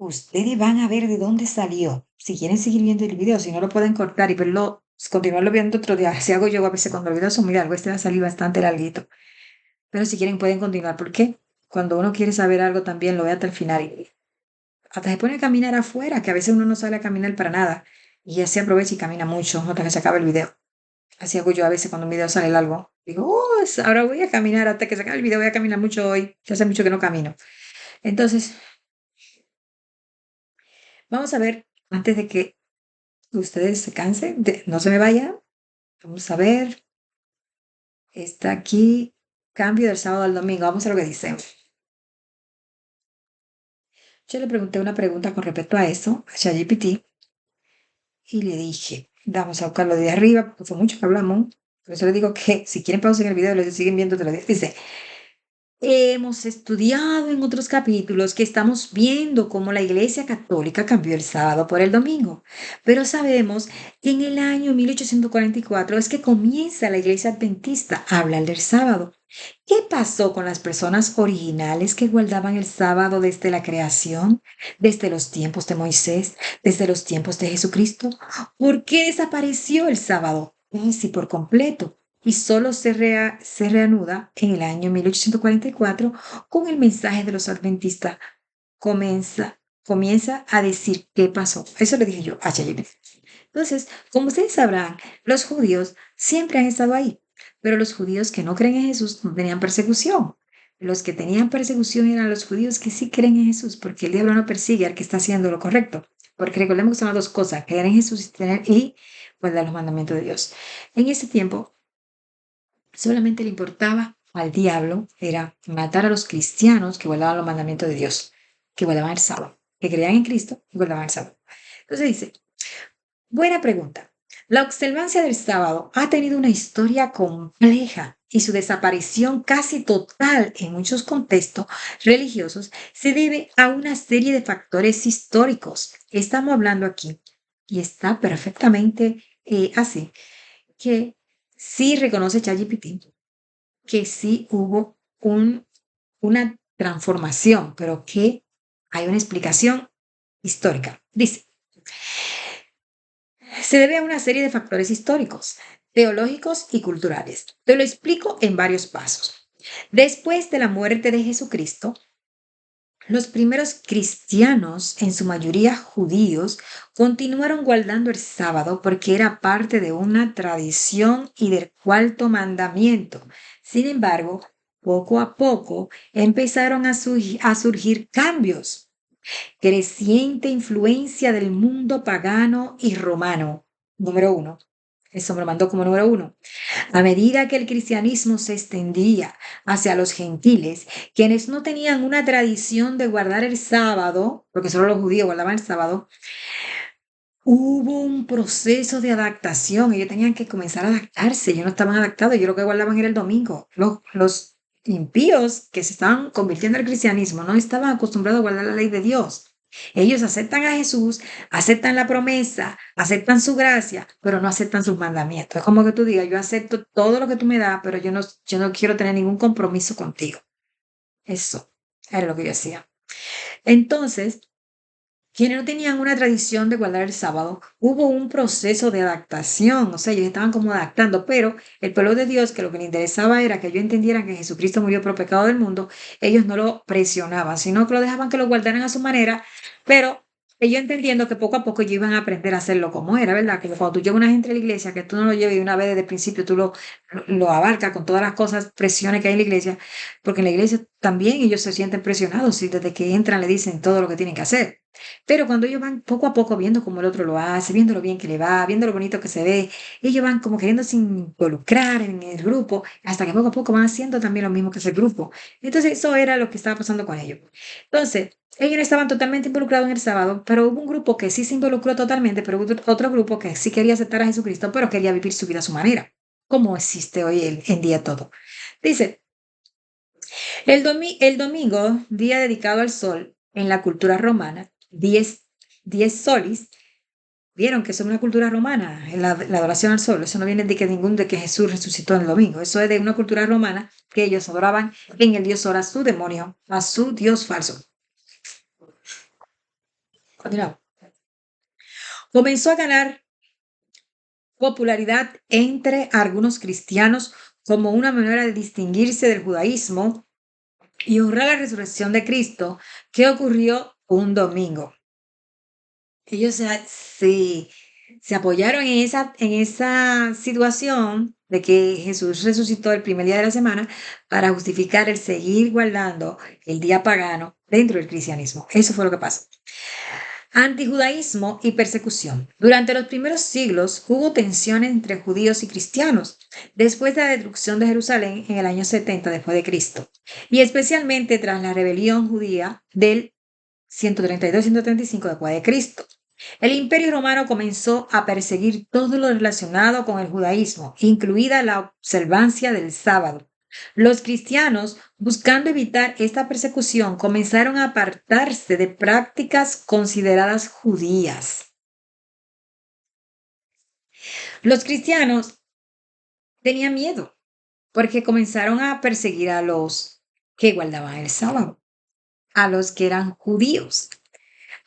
ustedes van a ver de dónde salió. Si quieren seguir viendo el video, si no lo pueden cortar y verlo, continuarlo viendo otro día. Así hago yo a veces cuando los videos son muy largos, este va a salir bastante larguito. Pero si quieren pueden continuar. ¿Por qué? Cuando uno quiere saber algo también lo ve hasta el final. Y hasta se pone a caminar afuera, que a veces uno no sale a caminar para nada. Y así aprovecha y camina mucho hasta que se acabe el video. Así hago yo a veces cuando un video sale largo. Digo, ahora voy a caminar hasta que se acabe el video, voy a caminar mucho hoy. Ya hace mucho que no camino. Entonces, vamos a ver, antes de que ustedes se cansen, no se me vayan. Vamos a ver, está aquí, cambio del sábado al domingo. Vamos a ver lo que dice. Yo le pregunté una pregunta con respecto a eso, a ChatGPT, y le dije, vamos a buscarlo de arriba, porque fue mucho que hablamos. Por eso le digo que si quieren pausen el video, lo siguen viendo, te lo digo. Dice, hemos estudiado en otros capítulos que estamos viendo cómo la Iglesia Católica cambió el sábado por el domingo, pero sabemos que en el año 1844 es que comienza la Iglesia Adventista a hablar del sábado. ¿Qué pasó con las personas originales que guardaban el sábado desde la creación, desde los tiempos de Moisés, desde los tiempos de Jesucristo? ¿Por qué desapareció el sábado? Casi por completo y solo se reanuda en el año 1844 con el mensaje de los adventistas. Comienza a decir qué pasó. Eso le dije yo a ChatGPT. Entonces, como ustedes sabrán, los judíos siempre han estado ahí, pero los judíos que no creen en Jesús no tenían persecución. Los que tenían persecución eran los judíos que sí creen en Jesús, porque el diablo no persigue al que está haciendo lo correcto. Porque recordemos que son las dos cosas, creer en Jesús y guardar los mandamientos de Dios. En ese tiempo, solamente le importaba al diablo era matar a los cristianos que guardaban los mandamientos de Dios, que guardaban el sábado, que creían en Cristo y guardaban el sábado. Entonces dice, buena pregunta. La observancia del sábado ha tenido una historia compleja y su desaparición casi total en muchos contextos religiosos se debe a una serie de factores históricos. Estamos hablando aquí y está perfectamente así que sí reconoce ChatGPT que sí hubo una transformación, pero que hay una explicación histórica. Dice, se debe a una serie de factores históricos, teológicos y culturales. Te lo explico en varios pasos. Después de la muerte de Jesucristo, los primeros cristianos, en su mayoría judíos, continuaron guardando el sábado porque era parte de una tradición y del cuarto mandamiento. Sin embargo, poco a poco empezaron a surgir cambios. Creciente influencia del mundo pagano y romano. Número uno. Eso me lo mandó como número uno. A medida que el cristianismo se extendía hacia los gentiles, quienes no tenían una tradición de guardar el sábado, porque solo los judíos guardaban el sábado, hubo un proceso de adaptación. Ellos tenían que comenzar a adaptarse. Ellos no estaban adaptados. Ellos lo que guardaban era el domingo. Los impíos que se estaban convirtiendo al cristianismo no estaban acostumbrados a guardar la ley de Dios. Ellos aceptan a Jesús, aceptan la promesa, aceptan su gracia, pero no aceptan sus mandamientos. Es como que tú digas, yo acepto todo lo que tú me das, pero yo no quiero tener ningún compromiso contigo. Eso era lo que yo hacía. Entonces, quienes no tenían una tradición de guardar el sábado, hubo un proceso de adaptación, o sea, ellos estaban como adaptando, pero el pueblo de Dios, que lo que le interesaba era que ellos entendieran que Jesucristo murió por pecado del mundo, ellos no lo presionaban, sino que lo dejaban que lo guardaran a su manera, pero ellos entendiendo que poco a poco ellos iban a aprender a hacerlo como era, ¿verdad? Que cuando tú llevas una gente a la iglesia, que tú no lo lleves de una vez desde el principio, tú lo abarcas con todas las cosas, presiones que hay en la iglesia, porque en la iglesia también ellos se sienten presionados y desde que entran le dicen todo lo que tienen que hacer. Pero cuando ellos van poco a poco viendo cómo el otro lo hace, viendo lo bien que le va, viendo lo bonito que se ve, ellos van como queriéndose involucrar en el grupo, hasta que poco a poco van haciendo también lo mismo que ese grupo. Entonces, eso era lo que estaba pasando con ellos. Entonces, ellos no estaban totalmente involucrados en el sábado, pero hubo un grupo que sí se involucró totalmente, pero hubo otro grupo que sí quería aceptar a Jesucristo, pero quería vivir su vida a su manera, como existe hoy en día todo. Dice, el domingo, día dedicado al sol en la cultura romana, 10 solis, vieron que eso es una cultura romana, la adoración al sol, eso no viene de que ningún de que Jesús resucitó en el domingo, eso es de una cultura romana que ellos adoraban en el dios Hora, a su demonio, a su dios falso. Continuamos. Comenzó a ganar popularidad entre algunos cristianos como una manera de distinguirse del judaísmo y honrar la resurrección de Cristo que ocurrió un domingo. Ellos se apoyaron en esa situación de que Jesús resucitó el primer día de la semana para justificar el seguir guardando el día pagano dentro del cristianismo. Eso fue lo que pasó. Antijudaísmo y persecución. Durante los primeros siglos hubo tensión entre judíos y cristianos después de la destrucción de Jerusalén en el año 70 después de Cristo, y especialmente tras la rebelión judía del 132-135 después de Cristo. El Imperio Romano comenzó a perseguir todo lo relacionado con el judaísmo, incluida la observancia del sábado. Los cristianos, buscando evitar esta persecución, comenzaron a apartarse de prácticas consideradas judías. Los cristianos tenían miedo porque comenzaron a perseguir a los que guardaban el sábado, a los que eran judíos,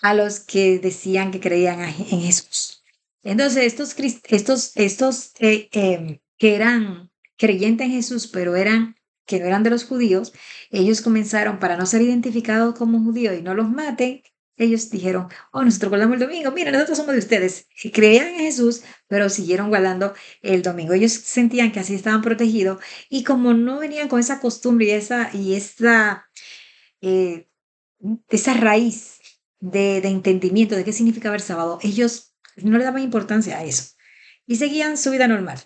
a los que decían que creían en Jesús. Entonces, estos que eran creyentes en Jesús, pero que no eran de los judíos, ellos comenzaron, para no ser identificados como judíos y no los maten, ellos dijeron, oh, nosotros guardamos el domingo, mira, nosotros somos de ustedes. Y creían en Jesús, pero siguieron guardando el domingo. Ellos sentían que así estaban protegidos y como no venían con esa costumbre eh, esa raíz de entendimiento de qué significaba el sábado, ellos no le daban importancia a eso y seguían su vida normal.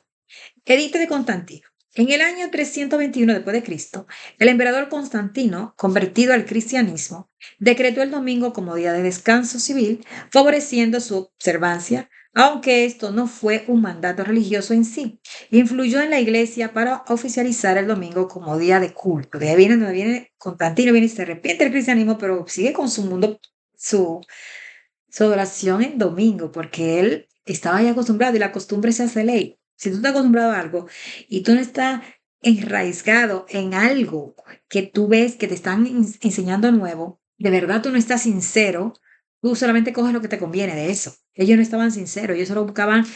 Edicto de Constantino. En el año 321 después de Cristo, el emperador Constantino, convertido al cristianismo, decretó el domingo como día de descanso civil, favoreciendo su observancia, aunque esto no fue un mandato religioso en sí. Influyó en la iglesia para oficializar el domingo como día de culto. De ahí viene donde viene Constantino, viene y se arrepiente del cristianismo, pero sigue con su mundo, su adoración en domingo, porque él estaba ya acostumbrado y la costumbre se hace ley. Si tú estás acostumbrado a algo y tú no estás enraizado en algo que tú ves que te están enseñando nuevo, de verdad tú no estás sincero, tú solamente coges lo que te conviene de eso. Ellos no estaban sinceros, ellos solo buscaban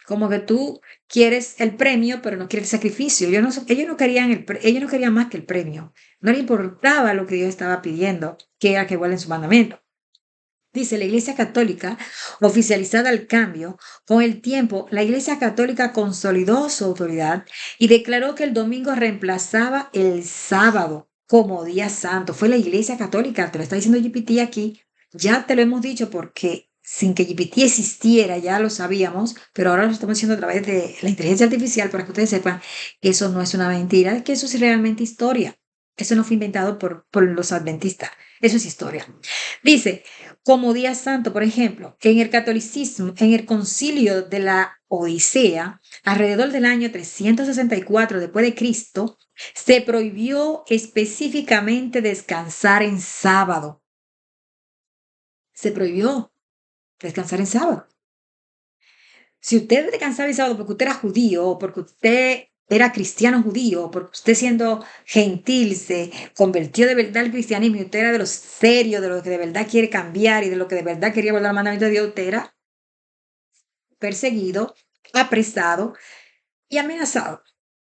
como que tú quieres el premio, pero no quieres el sacrificio. Ellos no querían ellos no querían más que el premio. No les importaba lo que Dios estaba pidiendo, que era que guarden su mandamiento. Dice la Iglesia Católica, oficializada al cambio, con el tiempo, la Iglesia Católica consolidó su autoridad y declaró que el domingo reemplazaba el sábado como día santo. Fue la Iglesia Católica, te lo está diciendo GPT aquí, ya te lo hemos dicho porque sin que GPT existiera, ya lo sabíamos, pero ahora lo estamos diciendo a través de la inteligencia artificial para que ustedes sepan que eso no es una mentira, que eso es realmente historia. Eso no fue inventado por los adventistas, eso es historia. Dice, como día santo, por ejemplo, en el catolicismo, en el concilio de la Odisea, alrededor del año 364 después de Cristo, se prohibió específicamente descansar en sábado. Se prohibió descansar en sábado. Si usted descansaba en sábado porque usted era judío o porque usted era cristiano judío, porque usted siendo gentil se convirtió de verdad al cristianismo y usted era de los serios, de los que de verdad quiere cambiar y de lo que de verdad quería volver al mandamiento de Dios, usted era perseguido, apresado y amenazado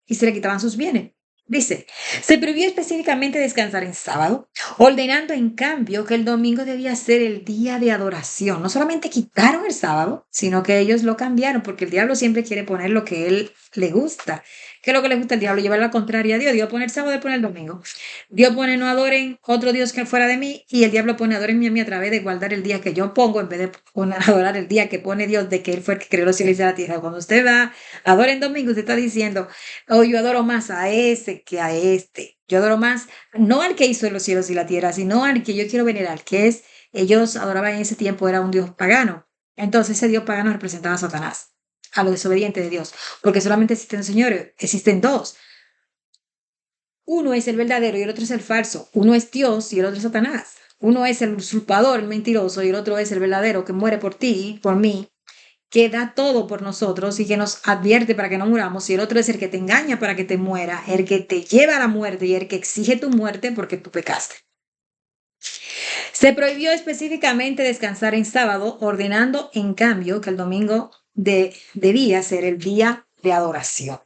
y se le quitaban sus bienes. Dice, se prohibió específicamente descansar en sábado, ordenando en cambio que el domingo debía ser el día de adoración. No solamente quitaron el sábado, sino que ellos lo cambiaron, porque el diablo siempre quiere poner lo que él le gusta. ¿Qué es lo que le gusta al diablo? Llevar la contraria a Dios. Dios pone el sábado y pone el domingo. Dios pone no adoren otro Dios que fuera de mí, y el diablo pone adoren a mí a través de guardar el día que yo pongo, en vez de adorar el día que pone Dios, de que Él fue el que creó los cielos y la tierra. Cuando usted va, adoren domingo, usted está diciendo, oh, yo adoro más a ese que a este. Yo adoro más, no al que hizo los cielos y la tierra, sino al que yo quiero venerar, que es, ellos adoraban en ese tiempo, era un dios pagano. Entonces ese dios pagano representaba a Satanás, a los desobedientes de Dios, porque solamente existen señores, existen dos. Uno es el verdadero y el otro es el falso. Uno es Dios y el otro es Satanás. Uno es el usurpador, el mentiroso, y el otro es el verdadero que muere por ti, por mí, que da todo por nosotros y que nos advierte para que no muramos, y el otro es el que te engaña para que te muera, el que te lleva a la muerte y el que exige tu muerte porque tú pecaste. Se prohibió específicamente descansar en sábado, ordenando en cambio que el domingo debía ser el día de adoración.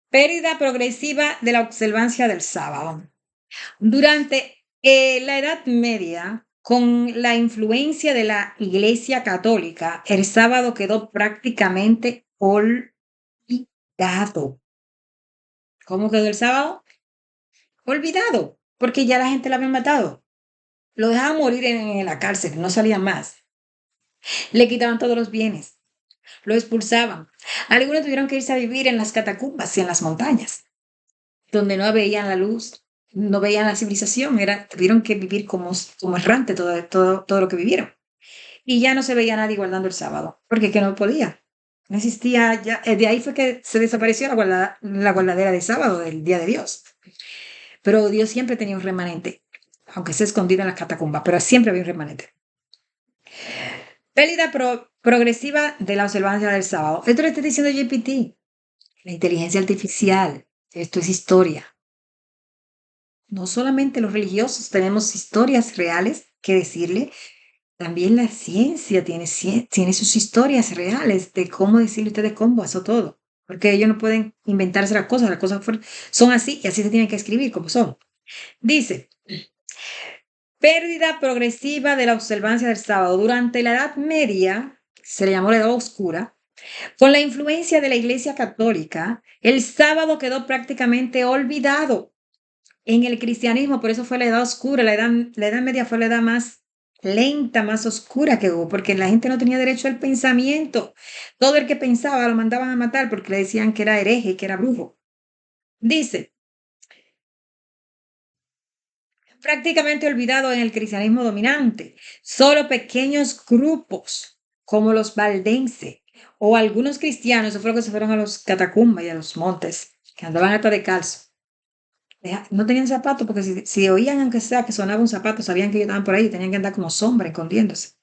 Pérdida progresiva de la observancia del sábado. Durante la Edad Media, con la influencia de la Iglesia Católica, el sábado quedó prácticamente olvidado. ¿Cómo quedó el sábado? Olvidado, porque ya la gente lo había matado. Lo dejaban morir en la cárcel, no salían más. Le quitaban todos los bienes, lo expulsaban. Algunos tuvieron que irse a vivir en las catacumbas y en las montañas, donde no veían la luz, no veían la civilización, tuvieron que vivir como errante todo lo que vivieron. Y ya no se veía nadie guardando el sábado, porque que no podía. No existía ya, de ahí fue que se desapareció la guardadera de sábado, del día de Dios. Pero Dios siempre tenía un remanente, aunque sea escondido en las catacumbas, pero siempre había un remanente. Pérdida progresiva de la observancia del sábado. Esto lo está diciendo GPT, la inteligencia artificial. Esto es historia. No solamente los religiosos tenemos historias reales que decirle, también la ciencia tiene sus historias reales de cómo decirle a ustedes cómo pasó todo. Porque ellos no pueden inventarse las cosas son así y así se tienen que escribir como son. Dice, pérdida progresiva de la observancia del sábado. Durante la Edad Media, se le llamó la Edad Oscura, con la influencia de la Iglesia Católica, el sábado quedó prácticamente olvidado en el cristianismo, por eso fue la Edad Oscura. La edad Media fue la edad más lenta, más oscura que hubo, porque la gente no tenía derecho al pensamiento. Todo el que pensaba lo mandaban a matar porque le decían que era hereje, que era brujo. Dice, prácticamente olvidado en el cristianismo dominante. Solo pequeños grupos, como los valdenses o algunos cristianos, eso fue lo que se fueron a los catacumbas y a los montes, que andaban hasta de calzo. No tenían zapatos porque si oían, aunque sea que sonaba un zapato, sabían que ellos estaban por ahí y tenían que andar como sombra escondiéndose.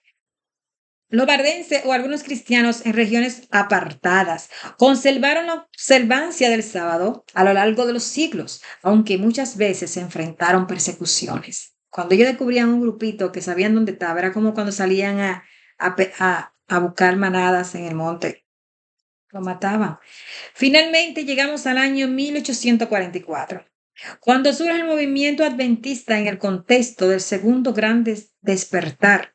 Los bardenses o algunos cristianos en regiones apartadas conservaron la observancia del sábado a lo largo de los siglos, aunque muchas veces se enfrentaron persecuciones. Cuando ellos descubrían un grupito que sabían dónde estaba, era como cuando salían a buscar manadas en el monte. Lo mataban. Finalmente llegamos al año 1844, cuando surge el movimiento adventista en el contexto del segundo gran despertar,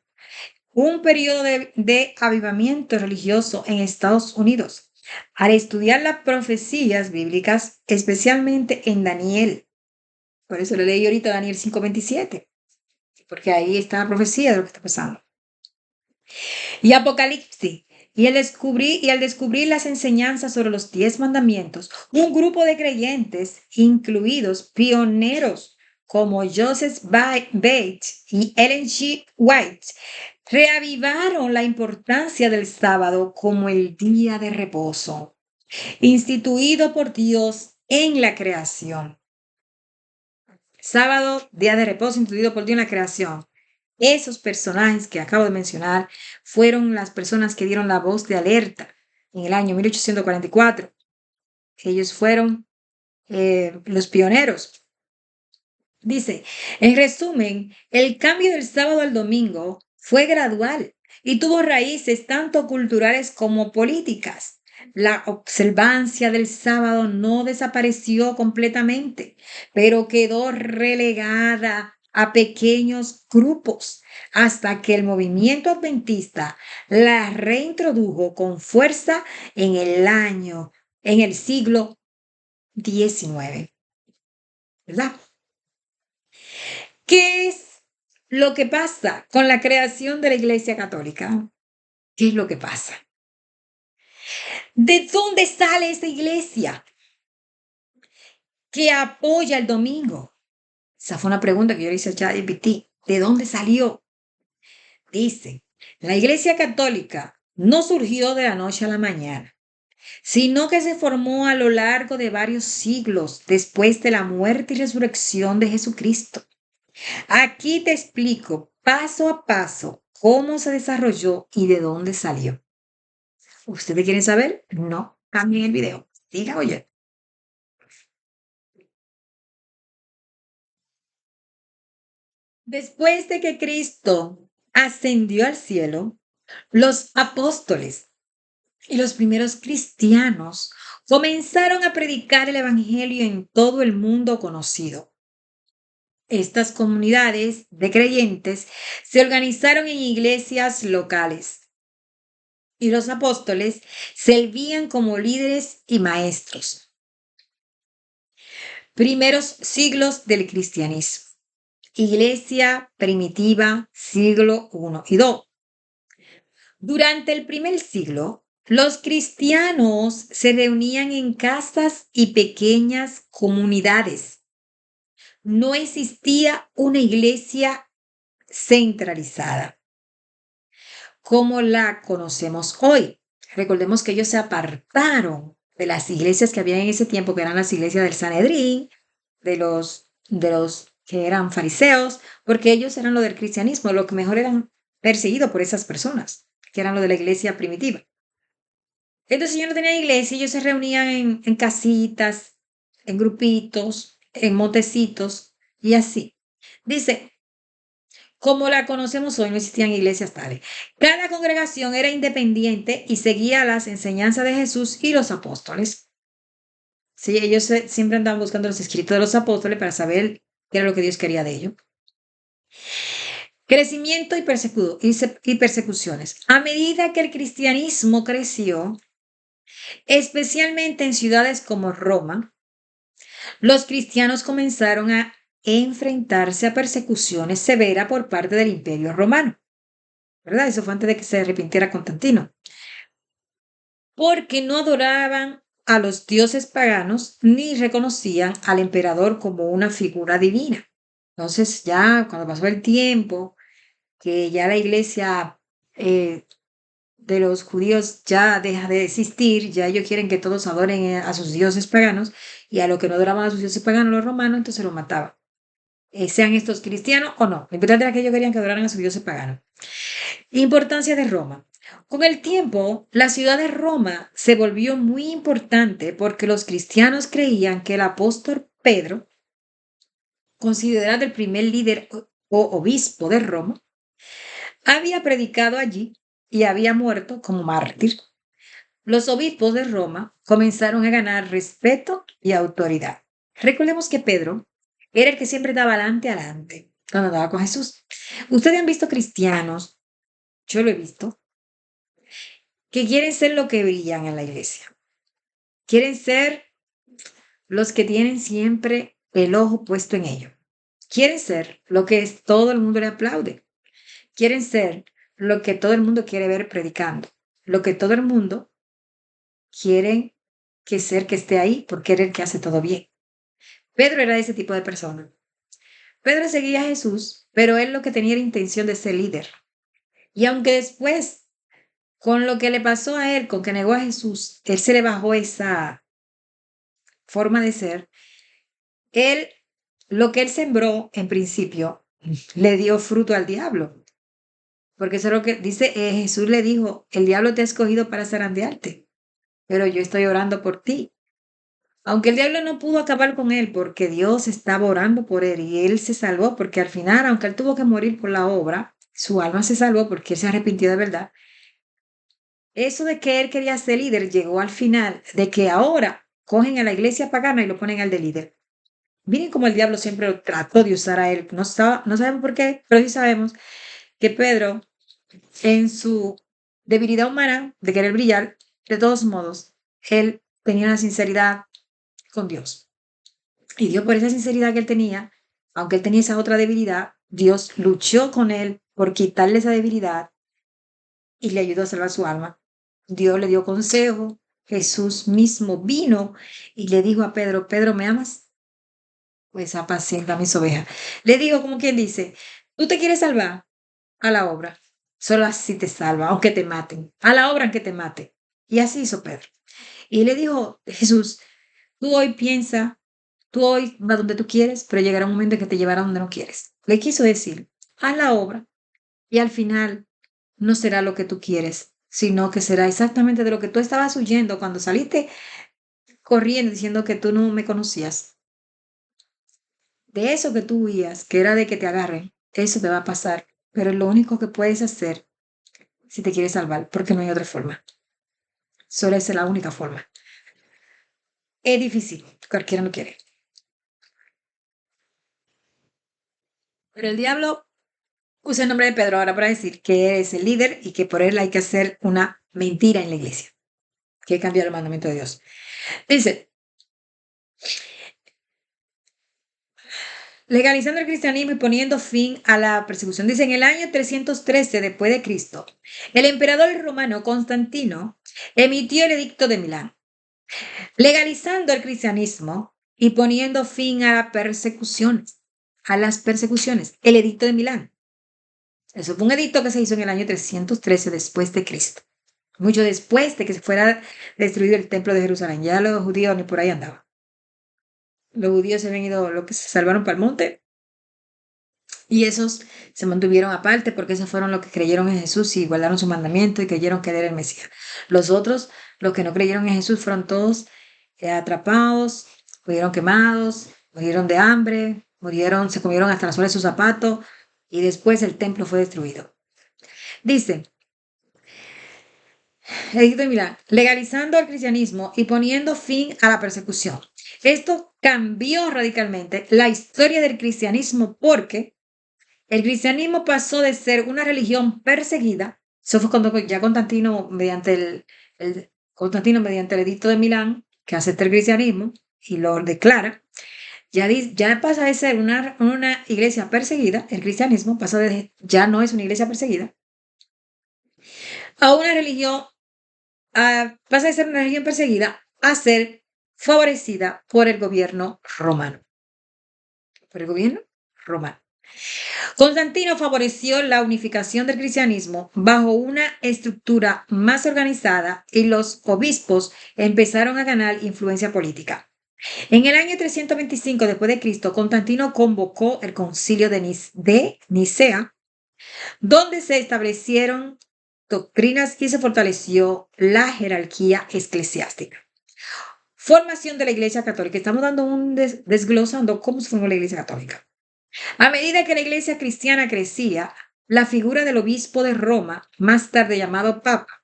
un periodo de avivamiento religioso en Estados Unidos. Al estudiar las profecías bíblicas, especialmente en Daniel, por eso le leí ahorita Daniel 5:27, porque ahí está la profecía de lo que está pasando, y Apocalipsis. Y al descubrir las enseñanzas sobre los 10 mandamientos, un grupo de creyentes, incluidos pioneros como Joseph Bates y Ellen G. White, reavivaron la importancia del sábado como el día de reposo, instituido por Dios en la creación. Sábado, día de reposo instituido por Dios en la creación. Esos personajes que acabo de mencionar fueron las personas que dieron la voz de alerta en el año 1844. Ellos fueron los pioneros. Dice, en resumen, el cambio del sábado al domingo fue gradual y tuvo raíces tanto culturales como políticas. La observancia del sábado no desapareció completamente, pero quedó relegada a pequeños grupos hasta que el movimiento adventista la reintrodujo con fuerza en el siglo XIX, ¿verdad? ¿Qué es lo que pasa con la creación de la Iglesia Católica? ¿Qué es lo que pasa? ¿De dónde sale esa iglesia que apoya el domingo? Esa fue una pregunta que yo le hice a ChatGPT. ¿De dónde salió? Dice, la Iglesia Católica no surgió de la noche a la mañana, sino que se formó a lo largo de varios siglos después de la muerte y resurrección de Jesucristo. Aquí te explico paso a paso cómo se desarrolló y de dónde salió. ¿Ustedes quieren saber? No, cambien el video. Diga, oye. Después de que Cristo ascendió al cielo, los apóstoles y los primeros cristianos comenzaron a predicar el Evangelio en todo el mundo conocido. Estas comunidades de creyentes se organizaron en iglesias locales y los apóstoles servían como líderes y maestros. Primeros siglos del cristianismo. Iglesia primitiva, siglo I y II. Durante el primer siglo, los cristianos se reunían en casas y pequeñas comunidades. No existía una iglesia centralizada como la conocemos hoy. Recordemos que ellos se apartaron de las iglesias que había en ese tiempo, que eran las iglesias del Sanedrín, de los que eran fariseos, porque ellos eran lo del cristianismo, lo que mejor eran perseguidos por esas personas, que eran lo de la iglesia primitiva. Entonces ellos no tenían iglesia, ellos se reunían en casitas, en grupitos, en montecitos y así. Dice, como la conocemos hoy, no existían iglesias tales. Cada congregación era independiente y seguía las enseñanzas de Jesús y los apóstoles. Sí, ellos siempre andaban buscando los escritos de los apóstoles para saber qué era lo que Dios quería de ellos. Crecimiento y persecuciones. A medida que el cristianismo creció, especialmente en ciudades como Roma, los cristianos comenzaron a enfrentarse a persecuciones severas por parte del Imperio Romano. ¿Verdad? Eso fue antes de que se arrepintiera Constantino. Porque no adoraban a los dioses paganos ni reconocían al emperador como una figura divina. Entonces ya cuando pasó el tiempo, que ya la iglesia de los judíos ya deja de existir, ya ellos quieren que todos adoren a sus dioses paganos y a lo que no adoraban a sus dioses paganos los romanos, entonces los mataban. Sean estos cristianos o no. Lo importante era que ellos querían que adoraran a sus dioses paganos. Importancia de Roma. Con el tiempo, la ciudad de Roma se volvió muy importante porque los cristianos creían que el apóstol Pedro, considerado el primer líder o obispo de Roma, había predicado allí y había muerto como mártir. Los obispos de Roma comenzaron a ganar respeto y autoridad. Recordemos que Pedro era el que siempre daba adelante cuando andaba con Jesús. Ustedes han visto cristianos, yo lo he visto, que quieren ser lo que brillan en la iglesia. Quieren ser los que tienen siempre el ojo puesto en ellos. Quieren ser lo que todo el mundo le aplaude. Quieren ser lo que todo el mundo quiere ver predicando. Lo que todo el mundo quiere que esté ahí porque era el que hace todo bien. Pedro era ese tipo de persona. Pedro seguía a Jesús, pero él lo que tenía era intención de ser líder. Y aunque después, con lo que le pasó a él, con que negó a Jesús, él se le bajó esa forma de ser, él, lo que él sembró en principio, le dio fruto al diablo. Porque eso es lo que dice, Jesús le dijo, el diablo te ha escogido para zarandearte, pero yo estoy orando por ti. Aunque el diablo no pudo acabar con él porque Dios estaba orando por él y él se salvó porque al final, aunque él tuvo que morir por la obra, su alma se salvó porque él se arrepintió de verdad. Eso de que él quería ser líder llegó al final de que ahora cogen a la iglesia pagana y lo ponen al de líder. Miren cómo el diablo siempre lo trató de usar a él. No sabemos por qué, pero sí sabemos que Pedro, en su debilidad humana de querer brillar, de todos modos, él tenía una sinceridad con Dios. Y Dios, por esa sinceridad que él tenía, aunque él tenía esa otra debilidad, Dios luchó con él por quitarle esa debilidad y le ayudó a salvar su alma. Dios le dio consejo. Jesús mismo vino y le dijo a Pedro, Pedro, ¿me amas? Pues apacienta mis ovejas. Le digo, como quien dice, ¿tú te quieres salvar? A la obra. Solo así te salva, aunque te maten. A la obra aunque te mate. Y así hizo Pedro. Y le dijo Jesús, tú hoy piensa, tú hoy va donde tú quieres, pero llegará un momento en que te llevará donde no quieres. Le quiso decir, haz la obra y al final no será lo que tú quieres, sino que será exactamente de lo que tú estabas huyendo cuando saliste corriendo diciendo que tú no me conocías. De eso que tú huías, que era de que te agarren, eso te va a pasar, pero es lo único que puedes hacer si te quieres salvar, porque no hay otra forma. Solo esa es la única forma. Es difícil, cualquiera lo quiere. Pero el diablo usa el nombre de Pedro ahora para decir que es el líder y que por él hay que hacer una mentira en la iglesia, que cambia el mandamiento de Dios. Dice, legalizando el cristianismo y poniendo fin a la persecución. Dice, en el año 313 después de Cristo, el emperador romano Constantino emitió el edicto de Milán, legalizando el cristianismo y poniendo fin a las persecuciones. A las persecuciones, el edicto de Milán. Eso fue un edicto que se hizo en el año 313 después de Cristo, mucho después de que se fuera destruido el templo de Jerusalén. Ya los judíos ni por ahí andaban. Los judíos se habían ido, los que se salvaron para el monte, y esos se mantuvieron aparte porque esos fueron los que creyeron en Jesús y guardaron su mandamiento y creyeron que él era el Mesías. Los otros, los que no creyeron en Jesús, fueron todos atrapados, murieron quemados, murieron de hambre, murieron, se comieron hasta las suelas de sus zapatos y después el templo fue destruido. Dice, edicto de Milán, legalizando el cristianismo y poniendo fin a la persecución. Esto cambió radicalmente la historia del cristianismo porque el cristianismo pasó de ser una religión perseguida, eso fue cuando ya Constantino, mediante Constantino, mediante el edicto de Milán, que acepta el cristianismo y lo declara, ya pasa de ser una iglesia perseguida, el cristianismo ya no es una iglesia perseguida, a una religión, pasa de ser una religión perseguida a ser favorecida por el gobierno romano. Por el gobierno romano. Constantino favoreció la unificación del cristianismo bajo una estructura más organizada y los obispos empezaron a ganar influencia política. En el año 325 después de Cristo, Constantino convocó el concilio de Nicea, donde se establecieron doctrinas y se fortaleció la jerarquía eclesiástica. Formación de la Iglesia Católica. Estamos dando desglosando cómo se formó la Iglesia Católica. A medida que la iglesia cristiana crecía, la figura del obispo de Roma, más tarde llamado Papa,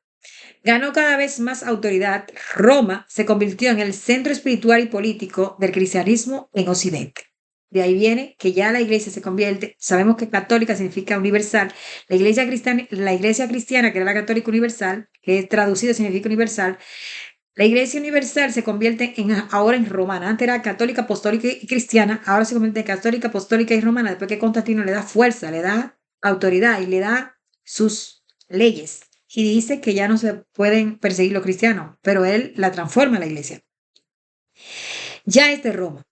ganó cada vez más autoridad. Roma se convirtió en el centro espiritual y político del cristianismo en Occidente. De ahí viene que ya la iglesia se convierte, sabemos que católica significa universal, la iglesia cristiana, que era la católica universal, que traducido significa universal, la Iglesia Universal se convierte ahora en romana. Antes era católica, apostólica y cristiana. Ahora se convierte en católica, apostólica y romana. Después que Constantino le da fuerza, le da autoridad y le da sus leyes. Y dice que ya no se pueden perseguir los cristianos, pero él la transforma en la iglesia. Ya es de Roma.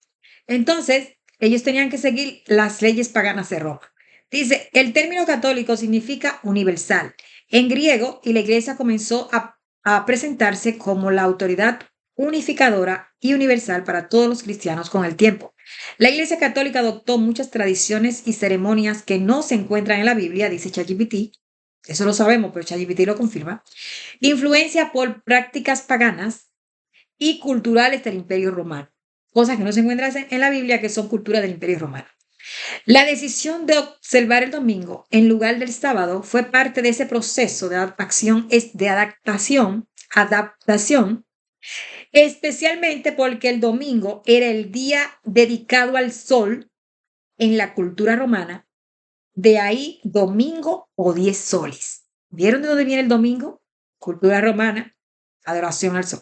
Entonces, ellos tenían que seguir las leyes paganas de Roma. Dice, el término católico significa universal en griego y la iglesia comenzó a presentarse como la autoridad unificadora y universal para todos los cristianos con el tiempo. La Iglesia Católica adoptó muchas tradiciones y ceremonias que no se encuentran en la Biblia, dice ChatGPT. Eso lo sabemos, pero ChatGPT lo confirma. Influencia por prácticas paganas y culturales del Imperio Romano. Cosas que no se encuentran en la Biblia que son cultura del Imperio Romano. La decisión de observar el domingo en lugar del sábado fue parte de ese proceso de adaptación, especialmente porque el domingo era el día dedicado al sol en la cultura romana. De ahí domingo o 10 soles. ¿Vieron de dónde viene el domingo? Cultura romana, adoración al sol.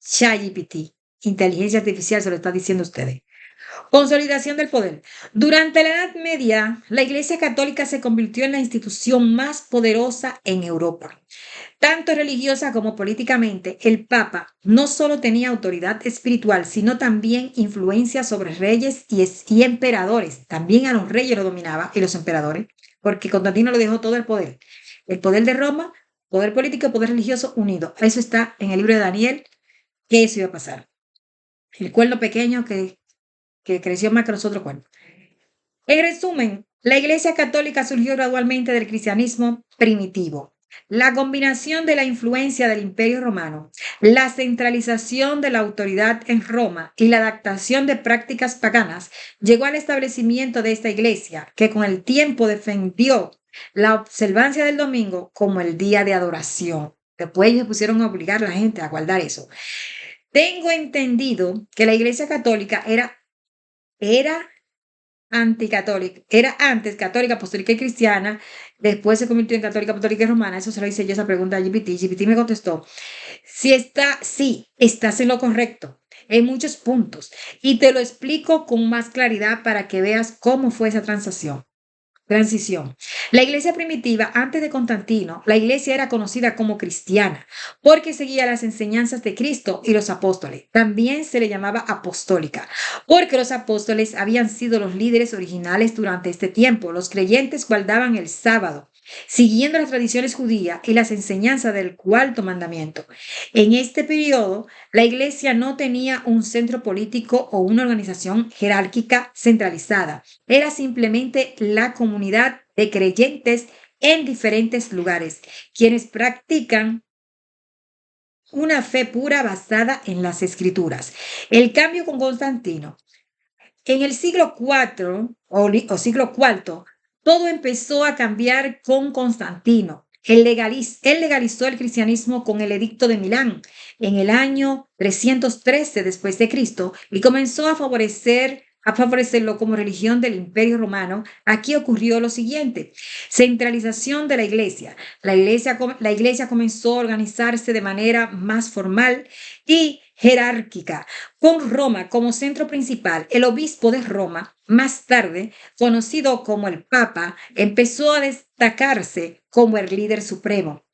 ChatGPT, inteligencia artificial, se lo está diciendo a ustedes. Consolidación del poder. Durante la Edad Media, la Iglesia Católica se convirtió en la institución más poderosa en Europa. Tanto religiosa como políticamente, el Papa no solo tenía autoridad espiritual, sino también influencia sobre reyes y emperadores. También a los reyes lo dominaba y los emperadores, porque Constantino le dejó todo el poder. El poder de Roma, poder político y poder religioso unido. Eso está en el libro de Daniel, que eso iba a pasar. El cuerno pequeño que creció más que nosotros cuernos. En resumen, la Iglesia Católica surgió gradualmente del cristianismo primitivo. La combinación de la influencia del Imperio Romano, la centralización de la autoridad en Roma y la adaptación de prácticas paganas llegó al establecimiento de esta iglesia, que con el tiempo defendió la observancia del domingo como el día de adoración. Después ellos pusieron a obligar a la gente a guardar eso. Tengo entendido que la iglesia católica era anticatólica, era antes católica, apostólica y cristiana, después se convirtió en católica, apostólica y romana. Eso se lo hice yo esa pregunta a GPT. GPT me contestó, sí, estás en lo correcto, en muchos puntos, y te lo explico con más claridad para que veas cómo fue esa transacción. Transición. La iglesia primitiva, antes de Constantino, la iglesia era conocida como cristiana porque seguía las enseñanzas de Cristo y los apóstoles. También se le llamaba apostólica porque los apóstoles habían sido los líderes originales durante este tiempo. Los creyentes guardaban el sábado, siguiendo las tradiciones judías y las enseñanzas del cuarto mandamiento. En este periodo, la iglesia no tenía un centro político o una organización jerárquica centralizada. Era simplemente la comunidad de creyentes en diferentes lugares, quienes practican una fe pura basada en las escrituras. El cambio con Constantino. En el siglo IV o siglo IV, todo empezó a cambiar con Constantino. Él legalizó el cristianismo con el Edicto de Milán en el año 313 después de Cristo y comenzó a favorecerlo como religión del Imperio Romano. Aquí ocurrió lo siguiente: centralización de la iglesia. La iglesia comenzó a organizarse de manera más formal y jerárquica, con Roma como centro principal. El obispo de Roma, más tarde conocido como el Papa, empezó a destacarse como el líder supremo.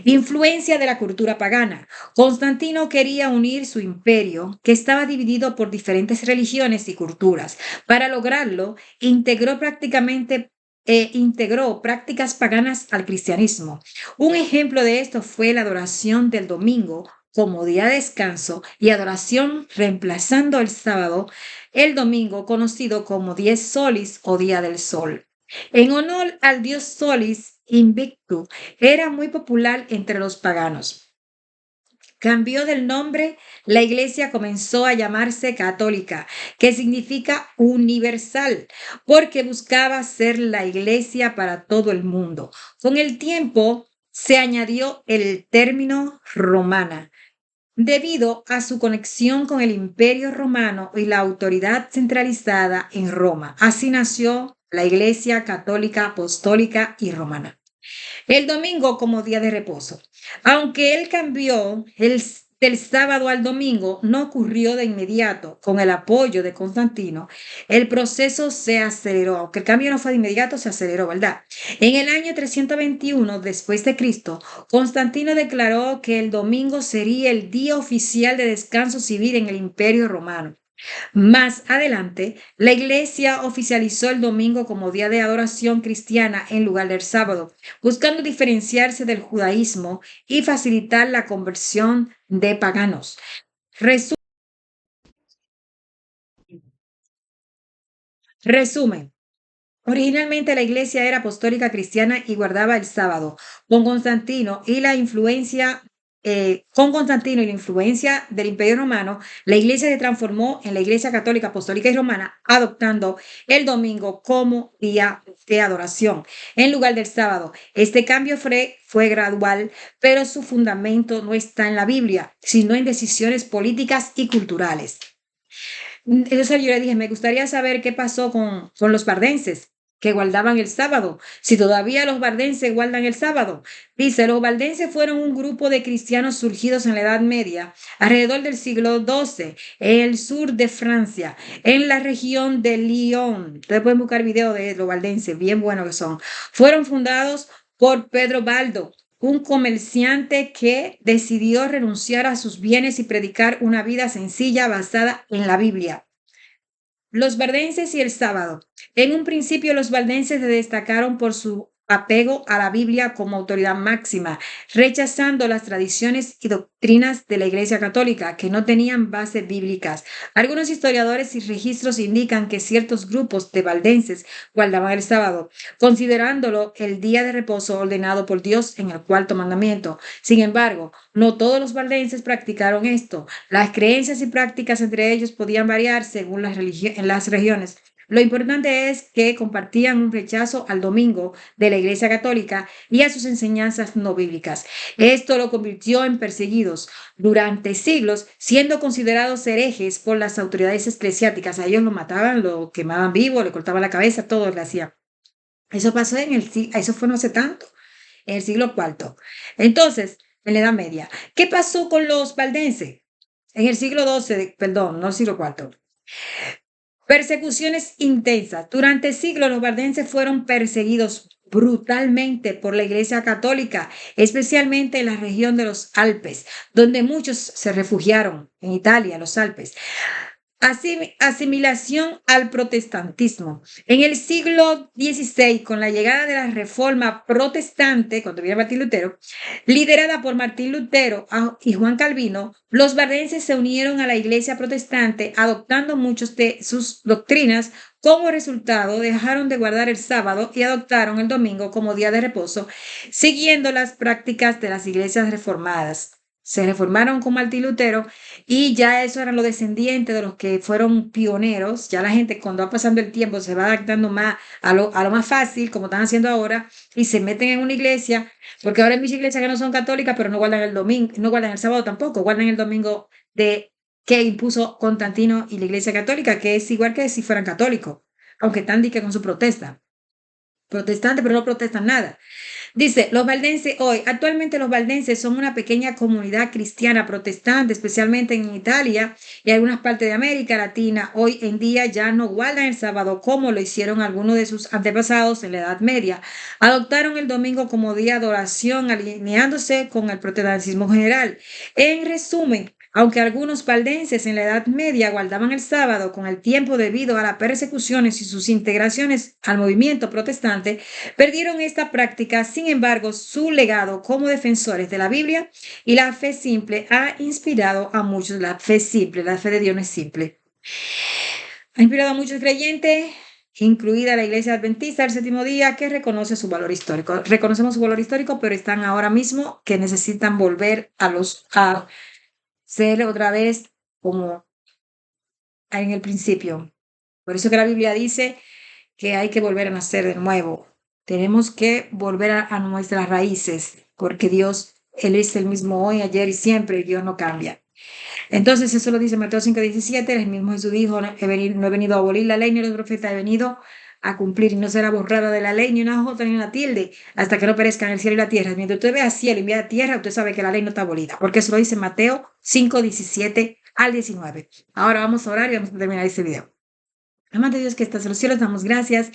Influencia de la cultura pagana. Constantino quería unir su imperio, que estaba dividido por diferentes religiones y culturas. Para lograrlo, integró prácticas paganas al cristianismo. Un ejemplo de esto fue la adoración del domingo como día de descanso y adoración reemplazando el domingo conocido como Dies Solis o Día del Sol. En honor al dios Solis Invictus, era muy popular entre los paganos. Cambió del nombre, la iglesia comenzó a llamarse católica, que significa universal, porque buscaba ser la iglesia para todo el mundo. Con el tiempo se añadió el término romana, debido a su conexión con el Imperio Romano y la autoridad centralizada en Roma. Así nació la Iglesia Católica, Apostólica y Romana. El domingo como día de reposo. Aunque él cambió del sábado al domingo, no ocurrió de inmediato. Con el apoyo de Constantino, el proceso se aceleró. Aunque el cambio no fue de inmediato, se aceleró, ¿verdad? En el año 321 después de Cristo, Constantino declaró que el domingo sería el día oficial de descanso civil en el Imperio Romano. Más adelante, la iglesia oficializó el domingo como día de adoración cristiana en lugar del sábado, buscando diferenciarse del judaísmo y facilitar la conversión de paganos. Resumen. Originalmente la iglesia era apostólica cristiana y guardaba el sábado. Con Constantino y la influencia del Imperio Romano, la iglesia se transformó en la iglesia católica, apostólica y romana, adoptando el domingo como día de adoración en lugar del sábado. Este cambio fue gradual, pero su fundamento no está en la Biblia, sino en decisiones políticas y culturales. Entonces yo le dije, me gustaría saber qué pasó con los bardenses que guardaban el sábado, si todavía los bardenses guardan el sábado. Dice, los bardenses fueron un grupo de cristianos surgidos en la Edad Media, alrededor del siglo XII, en el sur de Francia, en la región de Lyon. Ustedes pueden buscar videos de los bardenses, bien buenos que son. Fueron fundados por Pedro Baldo, un comerciante que decidió renunciar a sus bienes y predicar una vida sencilla basada en la Biblia. Los valdenses y el sábado. En un principio los valdenses se destacaron por su apego a la Biblia como autoridad máxima, rechazando las tradiciones y doctrinas de la Iglesia Católica que no tenían bases bíblicas. Algunos historiadores y registros indican que ciertos grupos de valdenses guardaban el sábado, considerándolo el día de reposo ordenado por Dios en el cuarto mandamiento. Sin embargo, no todos los valdenses practicaron esto. Las creencias y prácticas entre ellos podían variar según en las regiones. Lo importante es que compartían un rechazo al domingo de la Iglesia Católica y a sus enseñanzas no bíblicas. Esto lo convirtió en perseguidos durante siglos, siendo considerados herejes por las autoridades eclesiásticas. A ellos lo mataban, lo quemaban vivo, le cortaban la cabeza, todo le hacían. Eso pasó eso fue no hace tanto, en el siglo IV. Entonces, en la Edad Media, ¿qué pasó con los valdenses? En el siglo XII, perdón, no siglo IV. Persecuciones intensas. Durante siglos los valdenses fueron perseguidos brutalmente por la Iglesia Católica, especialmente en la región de los Alpes, donde muchos se refugiaron en Italia, los Alpes. Asimilación al protestantismo. En el siglo XVI, con la llegada de la Reforma Protestante, cuando viene Martín Lutero, liderada por Martín Lutero y Juan Calvino, los valdenses se unieron a la Iglesia Protestante, adoptando muchas de sus doctrinas. Como resultado, dejaron de guardar el sábado y adoptaron el domingo como día de reposo, siguiendo las prácticas de las iglesias reformadas. Se reformaron con Martín Lutero y ya eso eran los descendientes de los que fueron pioneros. Ya la gente cuando va pasando el tiempo se va adaptando más a lo más fácil, como están haciendo ahora, y se meten en una iglesia, porque ahora hay muchas iglesias que no son católicas, pero no guardan el domingo, no guardan el sábado tampoco, guardan el domingo que impuso Constantino y la Iglesia Católica, que es igual que si fueran católicos, aunque están con su protesta. Protestante, pero no protestan nada. Dice, los valdenses hoy, actualmente los valdenses son una pequeña comunidad cristiana protestante, especialmente en Italia y algunas partes de América Latina. Hoy en día ya no guardan el sábado como lo hicieron algunos de sus antepasados en la Edad Media. Adoptaron el domingo como día de oración, alineándose con el protestantismo general. En resumen, aunque algunos valdenses en la Edad Media guardaban el sábado con el tiempo debido a las persecuciones y sus integraciones al movimiento protestante, perdieron esta práctica. Sin embargo, su legado como defensores de la Biblia y la fe simple ha inspirado a muchos. La fe simple, la fe de Dios no es simple. Ha inspirado a muchos creyentes, incluida la Iglesia Adventista del Séptimo Día, que reconoce su valor histórico. Reconocemos su valor histórico, pero están ahora mismo que necesitan volver a ser otra vez como en el principio. Por eso que la Biblia dice que hay que volver a nacer de nuevo. Tenemos que volver a nuestras raíces, porque Dios, Él es el mismo hoy, ayer y siempre, y Dios no cambia. Entonces, eso lo dice Mateo 5:17, el mismo Jesús dijo, no he venido a abolir la ley ni los profetas, he venido a cumplir y no será borrada de la ley ni una jota ni una tilde hasta que no perezcan el cielo y la tierra. Mientras usted vea cielo y vea tierra, usted sabe que la ley no está abolida, porque eso lo dice Mateo 5:17 al 19. Ahora vamos a orar y vamos a terminar este video. Amante Dios que estás en los cielos, damos gracias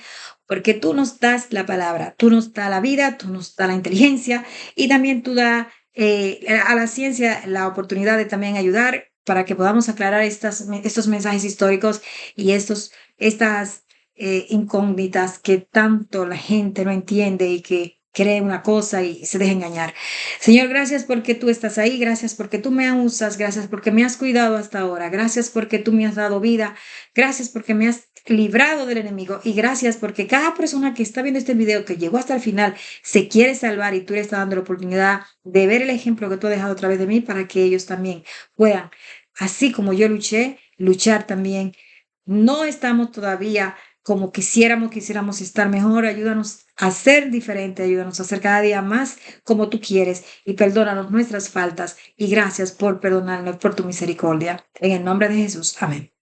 porque tú nos das la palabra, tú nos das la vida, tú nos das la inteligencia y también tú das a la ciencia la oportunidad de también ayudar para que podamos aclarar estos mensajes históricos y estas incógnitas que tanto la gente no entiende y que cree una cosa y se deja engañar. Señor, gracias porque tú estás ahí, gracias porque tú me usas, gracias porque me has cuidado hasta ahora, gracias porque tú me has dado vida, gracias porque me has librado del enemigo y gracias porque cada persona que está viendo este video, que llegó hasta el final, se quiere salvar y tú le estás dando la oportunidad de ver el ejemplo que tú has dejado a través de mí para que ellos también puedan, así como yo luché, luchar también. No estamos todavía como quisiéramos estar mejor. Ayúdanos a ser diferente, ayúdanos a ser cada día más como tú quieres y perdónanos nuestras faltas y gracias por perdonarnos, por tu misericordia. En el nombre de Jesús. Amén.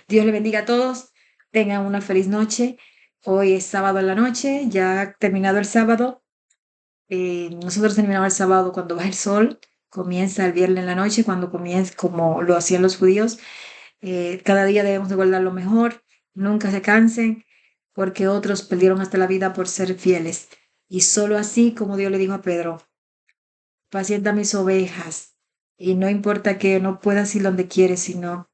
Dios le bendiga a todos. Tengan una feliz noche. Hoy es sábado en la noche, ya ha terminado el sábado. Nosotros terminamos el sábado cuando baja el sol. Comienza el viernes en la noche, cuando comienza, como lo hacían los judíos. Cada día debemos de guardar lo mejor. Nunca se cansen, porque otros perdieron hasta la vida por ser fieles. Y solo así, como Dios le dijo a Pedro, pacienta mis ovejas. Y no importa que no puedas ir donde quieres, sino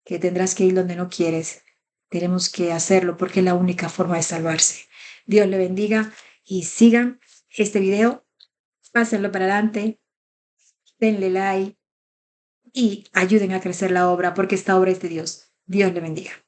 que tendrás que ir donde no quieres. Tenemos que hacerlo porque es la única forma de salvarse. Dios le bendiga y sigan este video, pásenlo para adelante, denle like y ayuden a crecer la obra porque esta obra es de Dios. Dios le bendiga.